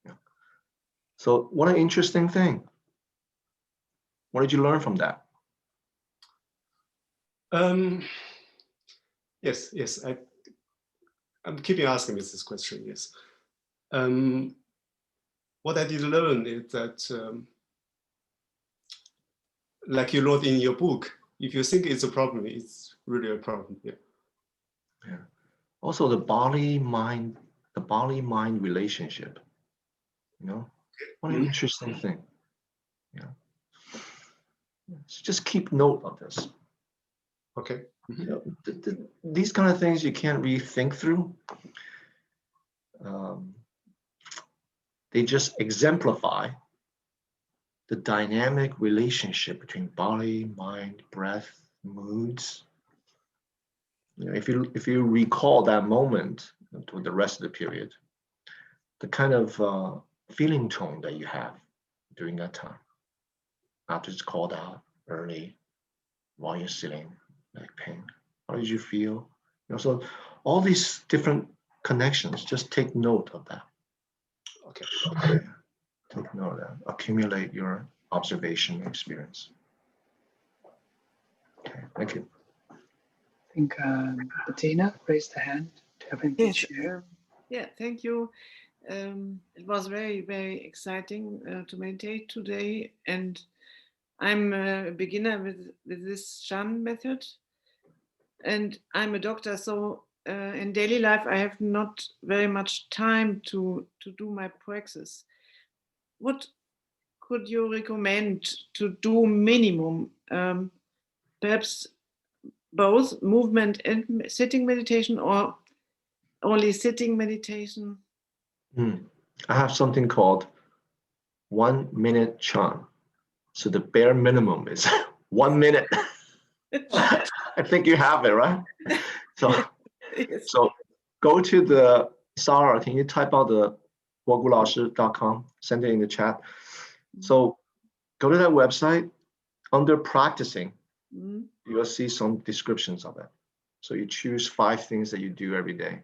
Yeah. So what an interesting thing. What did you learn from that? Yes. I'm keeping asking this question. Yes. What I did learn is that, like you wrote in your book, if you think it's a problem, it's really a problem. Yeah. Yeah. Also, the body-mind relationship. You know, what an interesting thing. Yeah. So just keep note of this. Okay. You know, these kind of things you can't really think through. They just exemplify the dynamic relationship between body, mind, breath, moods. You know, if you recall that moment to the rest of the period, the kind of feeling tone that you have during that time, after it's called out early, while you're sitting, like pain, how did you feel? You know, so all these different connections, just take note of that. Okay. Yeah. Take note of that. Accumulate your observation experience. Okay, thank you. I think Bettina raised the hand to have anything to share. Yeah, thank you. It was very, very exciting to meditate today, and I'm a beginner with this Chan method, and I'm a doctor, so in daily life I have not very much time to do my praxis. What could you recommend to do minimum? Perhaps both movement and sitting meditation, or only sitting meditation? I have something called 1 minute Chan. So the bare minimum is 1 minute. I think you have it, right? So, Yes. so go to the Sarah, can you type out the guogulaoshi.com, send it in the chat. So go to that website. Under practicing, you will see some descriptions of it. So you choose 5 things that you do every day.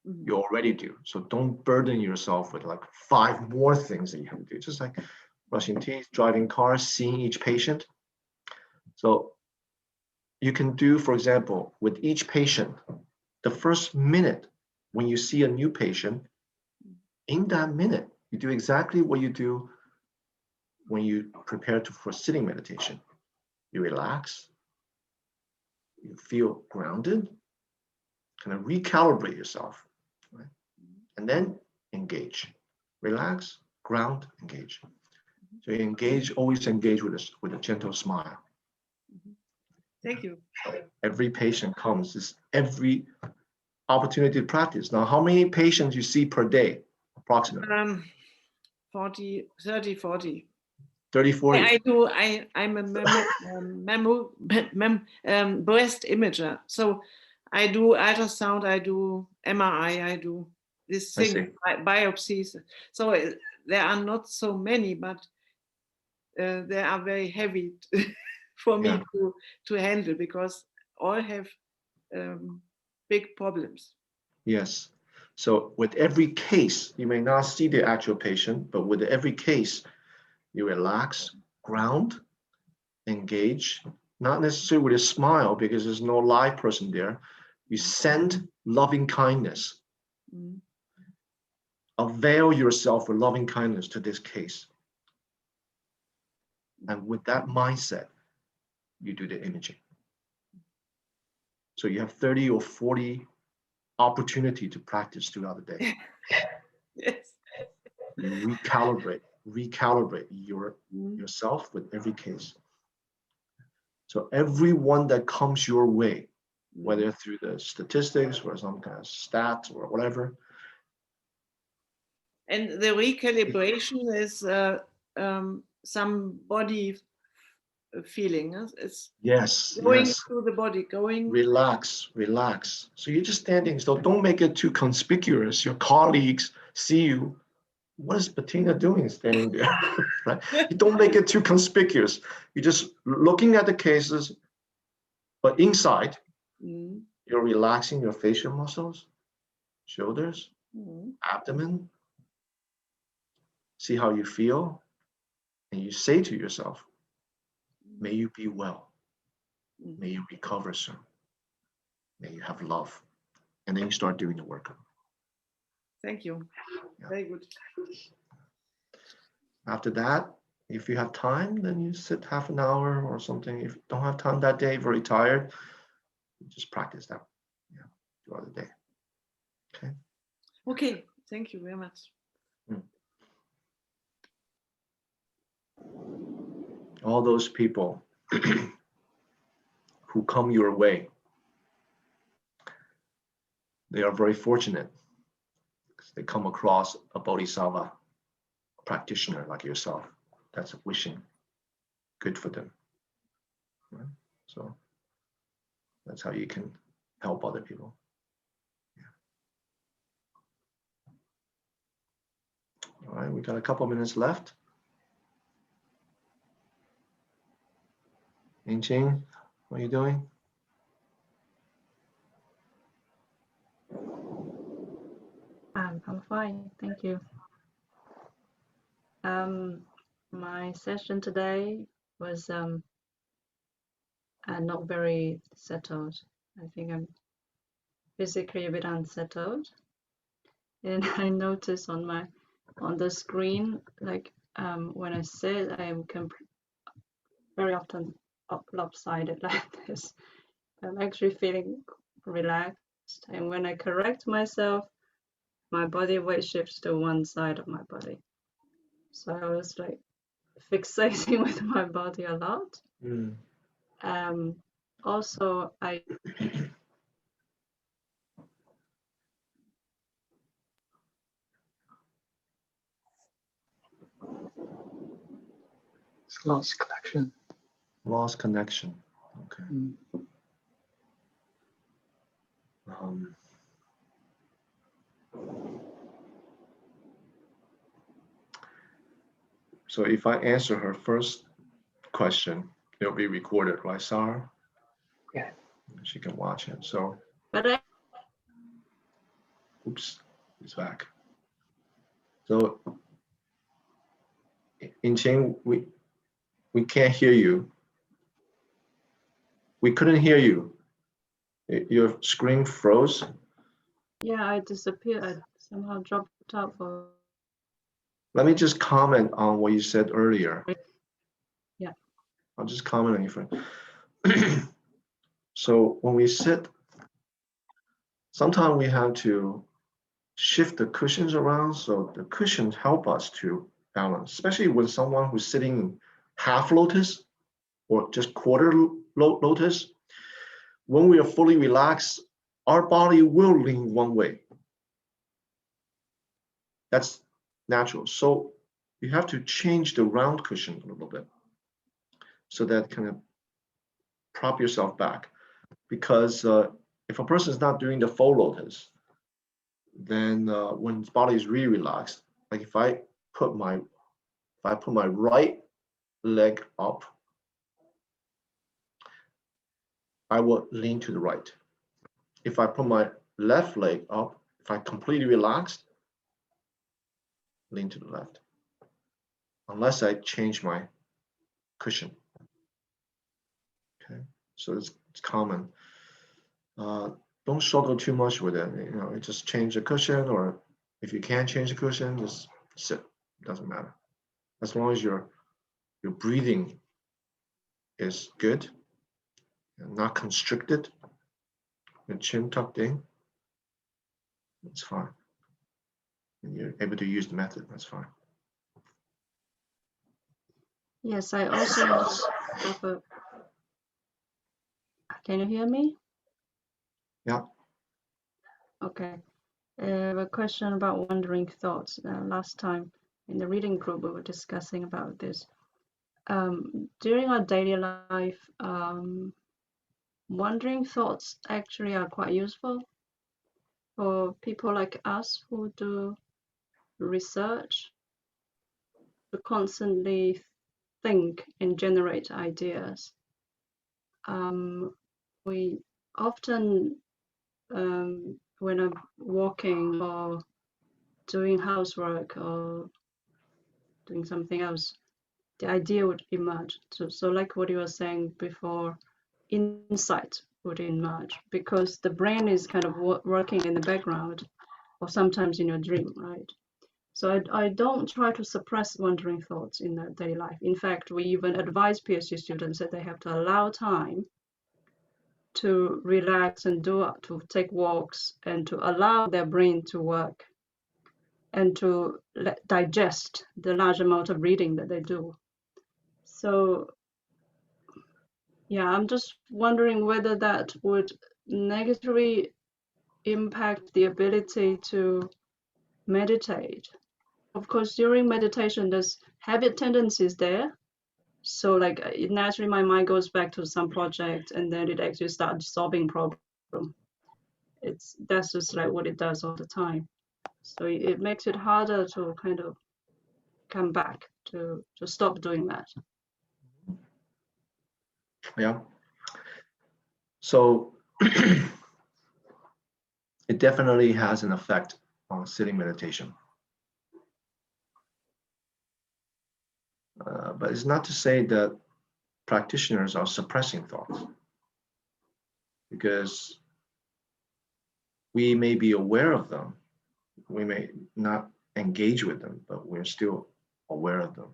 You already do. So don't burden yourself with like 5 more things that you have to do. Just like brushing teeth, driving cars, seeing each patient. So you can do, for example, with each patient, the first minute when you see a new patient, in that minute, you do exactly what you do when you prepare for sitting meditation. You relax, you feel grounded, kind of recalibrate yourself, right? And then engage. Relax, ground, engage. So always engage with a gentle smile. Thank you. Every patient comes, is every opportunity to practice. Now, how many patients you see per day, approximately? 40, 30, 40. 30, 40? I'm a breast imager. So I do ultrasound, I do MRI, I do this thing, biopsies. So there are not so many, but they are very heavy for me to handle, because all have big problems. Yes. So with every case, you may not see the actual patient, but with every case, you relax, ground, engage, not necessarily with a smile because there's no live person there. You send loving kindness. Avail yourself with loving kindness to this case. And with that mindset, you do the imaging. So you have 30 or 40 opportunity to practice throughout the day. Yes. You recalibrate yourself with every case. So everyone that comes your way, whether through the statistics or some kind of stats or whatever. And the recalibration is some body feeling. It's going through the body, going. Relax. So you're just standing. So don't make it too conspicuous. Your colleagues see you. What is Bettina doing standing there? Right? You don't make it too conspicuous. You're just looking at the cases, but inside, you're relaxing your facial muscles, shoulders, abdomen. See how you feel. And you say to yourself, may you be well. May you recover soon. May you have love. And then you start doing the work. Thank you. Yeah. Very good. After that, if you have time, then you sit half an hour or something. If you don't have time that day, very tired, just practice that throughout the day. Okay. Okay. Thank you very much. All those people who come your way, they are very fortunate because they come across a bodhisattva practitioner like yourself that's wishing good for them. Right? So that's how you can help other people. All right, we got a couple minutes left. Yingqing, what are you doing? I'm fine, thank you. My session today was not very settled. I think I'm physically a bit unsettled, and I notice on the screen, like when I sit, I am very often lopsided like this. I'm actually feeling relaxed, and when I correct myself, my body weight shifts to one side of my body. So I was like fixating with my body a lot. Also, Lost connection. Lost connection. Okay. So if I answer her first question, it'll be recorded, right, Sarah? Yeah. She can watch it. So. Oops, he's back. So, Yingqing, we can't hear you. We couldn't hear you. Your screen froze. Yeah, I disappeared. I somehow dropped out for. Let me just comment on what you said earlier. Yeah. I'll just comment on your friend. So when we sit, sometimes we have to shift the cushions around so the cushions help us to balance, especially when someone who's sitting half lotus or just quarter lotus. When we are fully relaxed, our body will lean one way. That's natural. So you have to change the round cushion a little bit so that kind of prop yourself back. Because if a person is not doing the full lotus, then when his body is really relaxed, like if I put my right leg up, I will lean to the right. If I put my left leg up, if I completely relaxed, lean to the left. Unless I change my cushion. Okay, so it's common. Don't struggle too much with it. You know, just change the cushion, or if you can't change the cushion, just sit. It doesn't matter. As long as your breathing is good and not constricted, your chin tucked in, it's fine. And you're able to use the method, that's fine. Yes, I also have a. Can you hear me? Yeah. Okay. I have a question about wandering thoughts. Last time in the reading group, we were discussing about this. During our daily life, wandering thoughts actually are quite useful for people like us who do research, to constantly think and generate ideas. We often, when I'm walking or doing housework or doing something else, the idea would emerge. So like what you were saying before, insight would emerge because the brain is kind of working in the background, or sometimes in your dream, right? So I don't try to suppress wandering thoughts in their daily life. In fact, we even advise PhD students that they have to allow time to relax and to take walks and to allow their brain to work and to digest the large amount of reading that they do. So yeah, I'm just wondering whether that would negatively impact the ability to meditate. Of course, during meditation, there's habit tendencies there. So like naturally my mind goes back to some project and then it actually starts solving problem. That's just like what it does all the time. So it makes it harder to kind of come back to stop doing that. Yeah. So it definitely has an effect on sitting meditation. But it's not to say that practitioners are suppressing thoughts, because we may be aware of them, we may not engage with them, but we're still aware of them.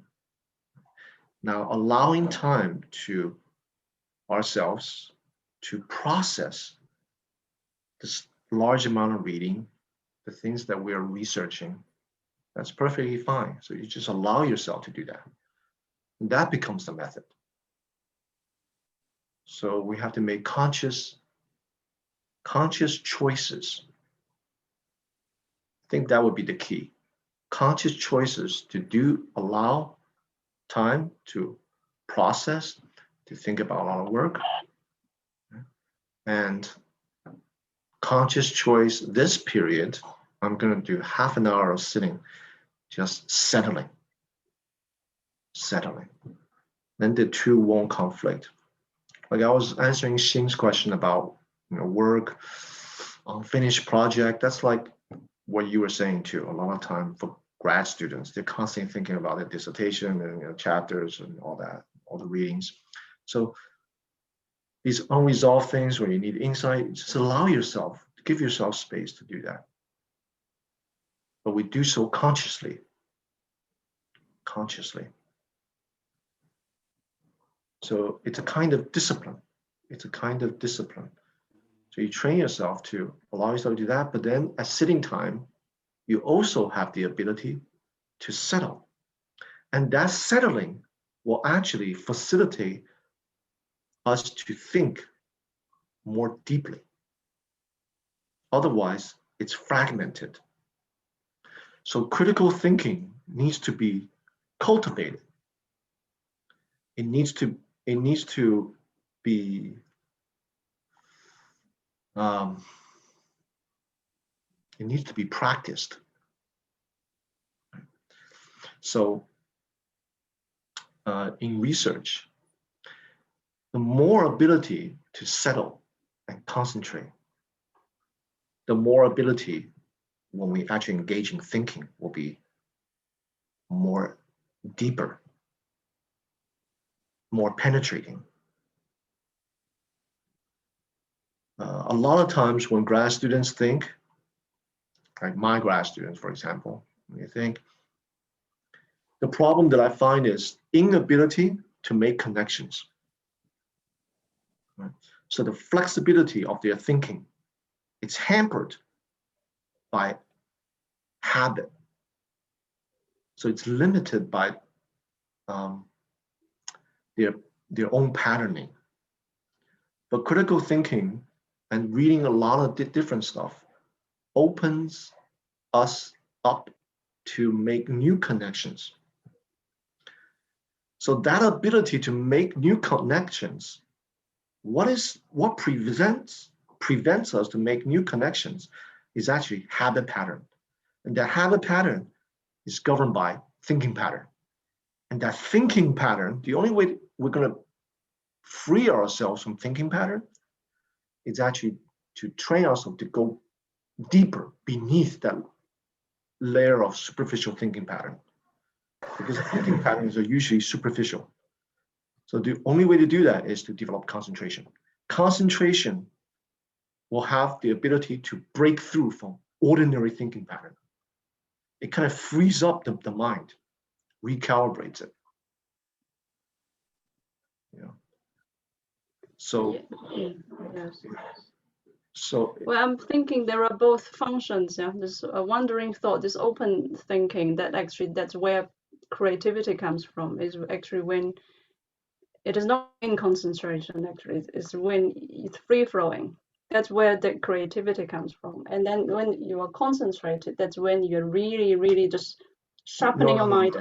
Now, allowing time to ourselves to process this large amount of reading, the things that we are researching, that's perfectly fine. So you just allow yourself to do that. And that becomes the method. So we have to make conscious choices. I think that would be the key. Conscious choices to allow time to process, to think about our work, and conscious choice. This period, I'm going to do half an hour of sitting, just settling. Then the two won't conflict. Like I was answering Xing's question about work, unfinished project. That's like what you were saying too. A lot of time for grad students, they're constantly thinking about their dissertation and chapters and all that, all the readings. So these unresolved things where you need insight, just allow yourself, give yourself space to do that. But we do so consciously. So it's a kind of discipline. So you train yourself to allow yourself to do that, but then at sitting time, you also have the ability to settle. And that settling will actually facilitate us to think more deeply. Otherwise, it's fragmented. So critical thinking needs to be cultivated. It needs to be practiced. So in research, the more ability to settle and concentrate, the more ability when we actually engage in thinking will be more deeper, more penetrating. A lot of times when grad students think, like my grad students, for example, when you think, the problem that I find is inability to make connections. Right? So the flexibility of their thinking, it's hampered by habit. So it's limited by their own patterning. But critical thinking and reading a lot of different stuff opens us up to make new connections. So that ability to make new connections, what prevents us to make new connections is actually habit pattern. And that habit pattern is governed by thinking pattern. And that thinking pattern, the only way we're going to free ourselves from thinking pattern is actually to train ourselves to go deeper beneath that layer of superficial thinking pattern. Because thinking patterns are usually superficial. So the only way to do that is to develop concentration. Concentration will have the ability to break through from ordinary thinking pattern. It kind of frees up the mind, recalibrates it. Yeah. So, yes. So well, I'm thinking there are both functions. Yeah, this wandering thought, this open thinking. That's where creativity comes from. Is actually when it is not in concentration. Actually, it's when it's free flowing. That's where the creativity comes from. And then when you are concentrated, that's when you're really, really just sharpening your mind.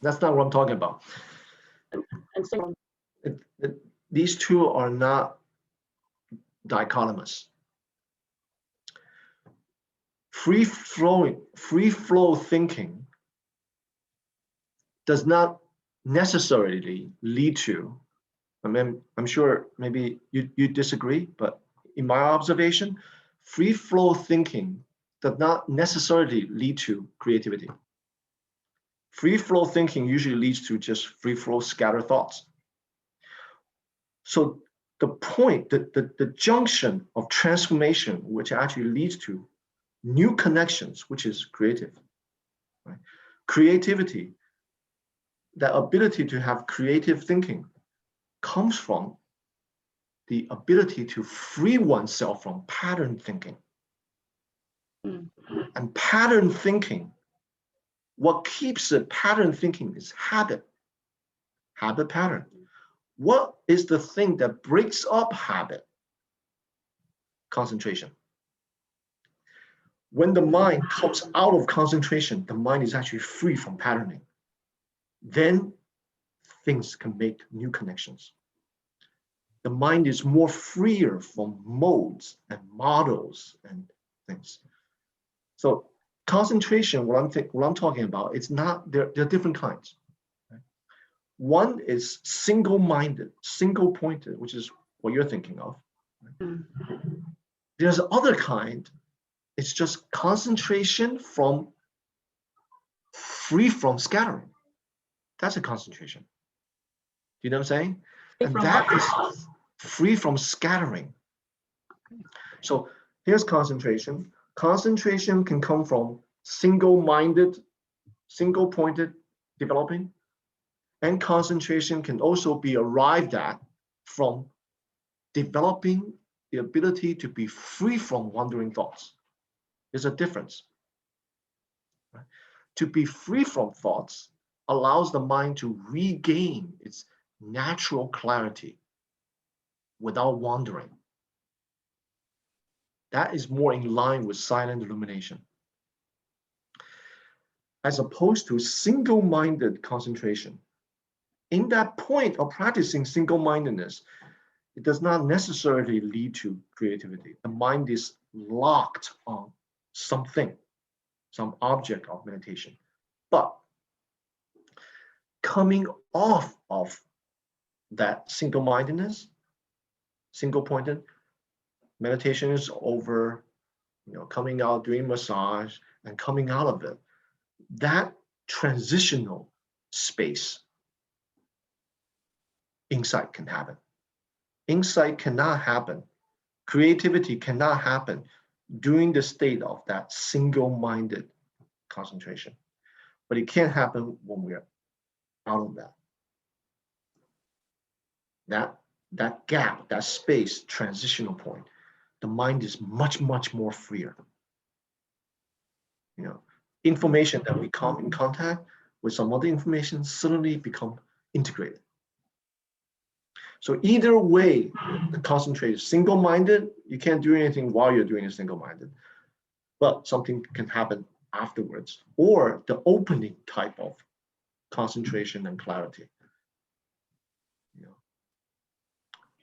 That's not what I'm talking about. And so these two are not dichotomous. Free flow thinking does not necessarily lead to, I mean, I'm sure maybe you disagree, but in my observation, free flow thinking does not necessarily lead to creativity. Free flow thinking usually leads to just free flow scattered thoughts. So the point, the junction of transformation, which actually leads to new connections, which is creative. Right? Creativity, that ability to have creative thinking, comes from the ability to free oneself from pattern thinking. And pattern thinking, what keeps the pattern thinking is habit pattern. What is the thing that breaks up habit? Concentration. When the mind comes out of concentration, the mind is actually free from patterning. Then things can make new connections. The mind is more freer from modes and models and things. So concentration, what I'm talking about, it's not, there are different kinds. Right? One is single-minded, single-pointed, which is what you're thinking of. Right? There's other kind, it's just concentration from free from scattering. That's a concentration. Do you know what I'm saying? And that is free from scattering. So here's concentration. Concentration can come from single-minded, single-pointed developing, and concentration can also be arrived at from developing the ability to be free from wandering thoughts. There's a difference. Right? To be free from thoughts, allows the mind to regain its natural clarity without wandering. That is more in line with silent illumination. As opposed to single-minded concentration. In that point of practicing single-mindedness, it does not necessarily lead to creativity. The mind is locked on something, some object of meditation. But coming off of that single-mindedness, single-pointed, meditation is over, coming out, doing massage, and coming out of it. That transitional space, insight can happen. Insight cannot happen. Creativity cannot happen during the state of that single-minded concentration. But it can happen when we're out of that. That gap, that space, transitional point, the mind is much, much more freer. Information that we come in contact with some other information suddenly become integrated. So either way, the concentration is single-minded. You can't do anything while you're doing it single-minded, but something can happen afterwards, or the opening type of concentration and clarity.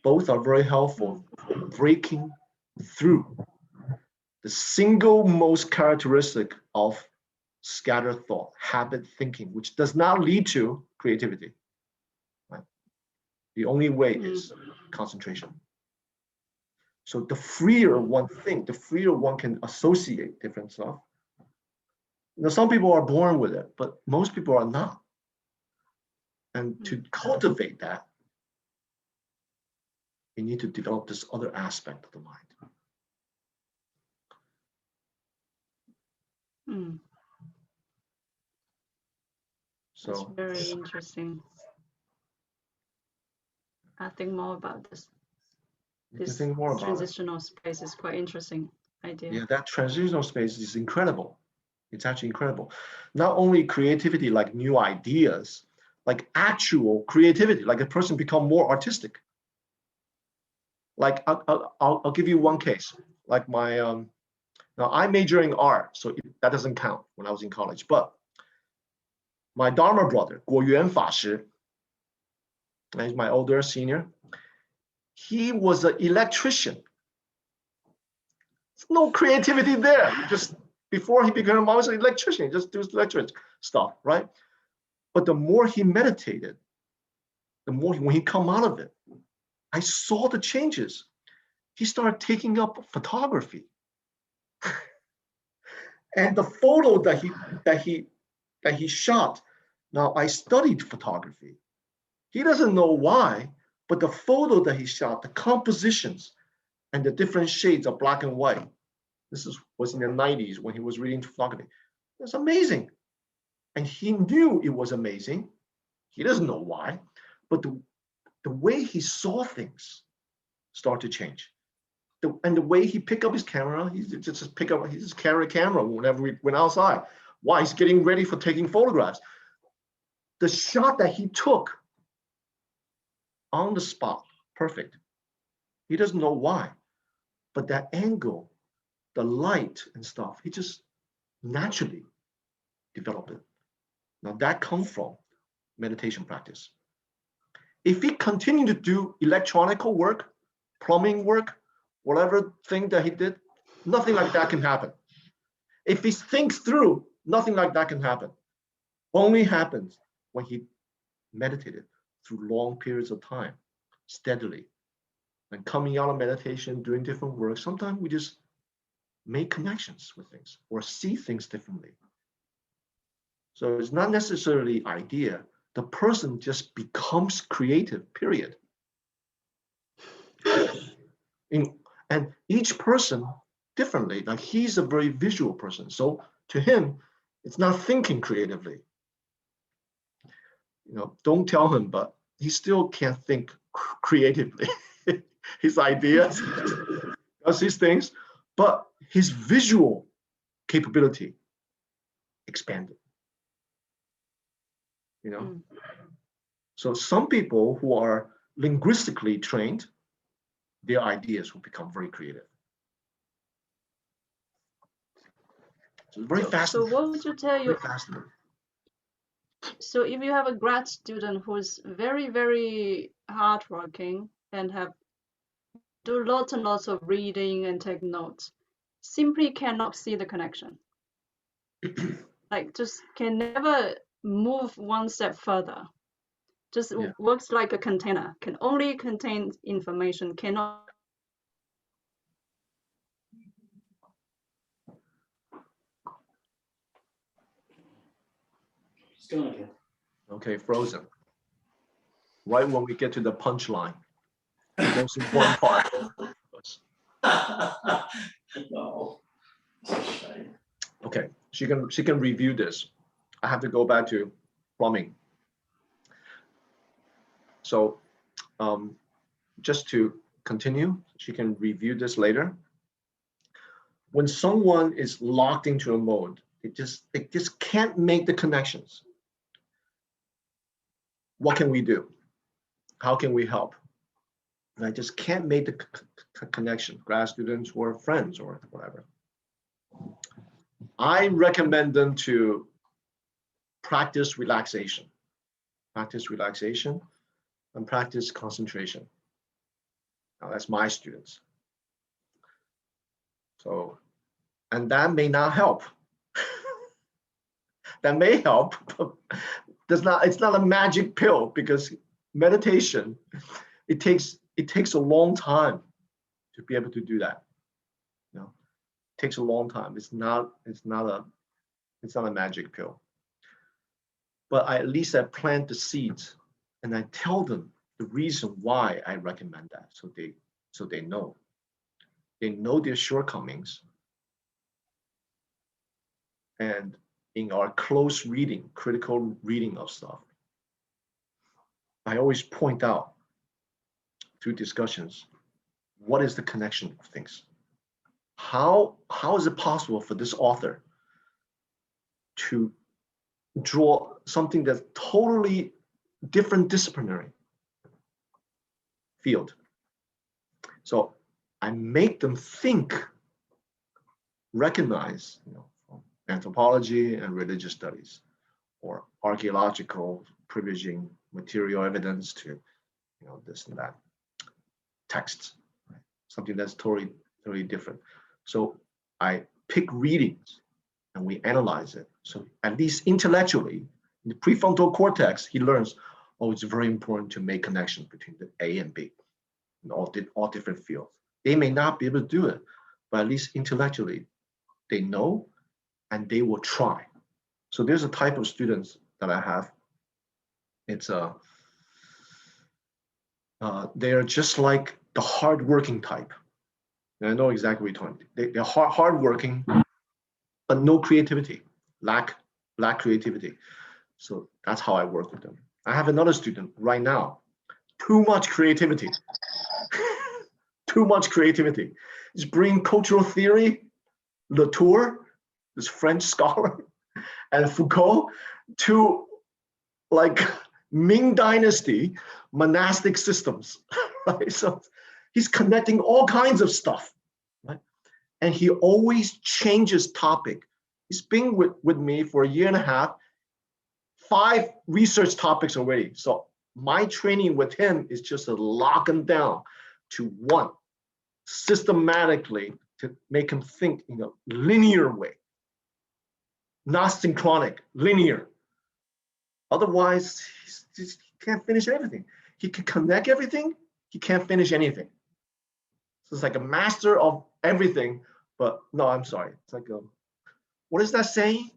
Both are very helpful for breaking through the single most characteristic of scattered thought, habit thinking, which does not lead to creativity. Right? The only way is concentration. So the freer one thinks, the freer one can associate different stuff. Some people are born with it, but most people are not. And to cultivate that, you need to develop this other aspect of the mind. So that's very interesting. I think more about this. This think more about transitional space is quite interesting idea. Yeah, that transitional space is incredible. It's actually incredible. Not only creativity, like new ideas, like actual creativity, like a person become more artistic. Like I'll give you one case. Like my now I major in art, so that doesn't count when I was in college. But my Dharma brother, Guo Gu Laoshi, he's my older senior. He was an electrician. There's no creativity there. Just before he became a master electrician, he just does electric stuff, right? But the more he meditated, the more when he come out of it, I saw the changes. He started taking up photography. And the photo that he shot, now I studied photography. He doesn't know why, but the photo that he shot, the compositions and the different shades of black and white, was in the 90s when he was reading photography. It's amazing. And he knew it was amazing. He doesn't know why, but the way he saw things started to change. And the way he picked up his camera, he just carry a camera whenever we went outside. Why? He's getting ready for taking photographs. The shot that he took on the spot, perfect. He doesn't know why, but that angle, the light and stuff, he just naturally developed it. Now that comes from meditation practice. If he continued to do electronical work, plumbing work, whatever thing that he did, nothing like that can happen. If he thinks through, nothing like that can happen. Only happens when he meditated through long periods of time, steadily. And coming out of meditation, doing different work, sometimes we just make connections with things or see things differently. So it's not necessarily idea. The person just becomes creative, period. And each person differently, like he's a very visual person. So to him, it's not thinking creatively. Don't tell him, but he still can't think creatively. His ideas, does these things, but his visual capability expanded. you know. Mm. So some people who are linguistically trained, their ideas will become very creative. So it's very So fascinating. what would you tell Very you? fascinating. So if you have a grad student who's very, very hardworking and have do lots and lots of reading and take notes, simply cannot see the connection. Like just can never move one step further. Just Yeah. works like a container, can only contain information, cannot. It's gone again. Okay, frozen. Right when we get to the punchline, the most important part. No, it's a shame. Okay, she can review this. I have to go back to plumbing. So just to continue, she can review this later. When someone is locked into a mode, they just can't make the connections. What can we do? How can we help? And I just can't make the connection, grad students or friends or whatever. I recommend them to practice relaxation and practice concentration. Now that's my students. So, and that may not help. That may help, but it's not a magic pill, because meditation, it takes a long time to be able to do that. You know, it takes a long time. It's not a magic pill. But at least I plant the seeds and I tell them the reason why I recommend that, so they know. They know their shortcomings. And in our close reading, critical reading of stuff, I always point out through discussions, what is the connection of things? How is it possible for this author to draw something that's totally different disciplinary field? So I make them think, recognize, from anthropology and religious studies, or archaeological, privileging material evidence to, this and that, texts, right? Something that's totally different. So I pick readings and we analyze it. So at least intellectually, in the prefrontal cortex, he learns, oh, it's very important to make connections between the A and B in all different fields. They may not be able to do it, but at least intellectually, they know and they will try. So there's a type of students that I have. It's they are just like the hardworking type. And I know exactly what you're talking about. They're hardworking, but no creativity, lack creativity. So that's how I work with them. I have another student right now, too much creativity. Too much creativity. He's bringing cultural theory, Latour, this French scholar, and Foucault to like Ming Dynasty monastic systems, right? So he's connecting all kinds of stuff, right? And he always changes topic. He's been with me for a year and a half, 5 research topics already. So my training with him is just to lock him down to one, systematically, to make him think in a linear way, not synchronic, linear. Otherwise, he can't finish everything. He can connect everything, he can't finish anything. So it's like a master of everything, but no, I'm sorry. It's like what is that saying?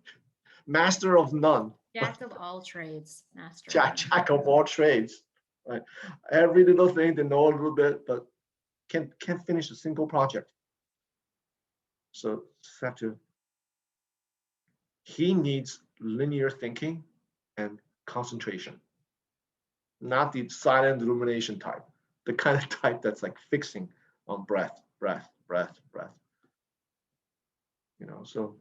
Master of none. Jack of all trades, master. Jack of all trades. Right. Every little thing they know a little bit, but can't finish a single project. So have to. He needs linear thinking and concentration, not the silent rumination type, the kind of type that's like fixing on breath. So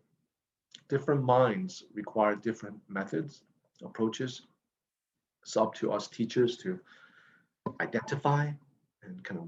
different minds require different methods, approaches. It's up to us teachers to identify and kind of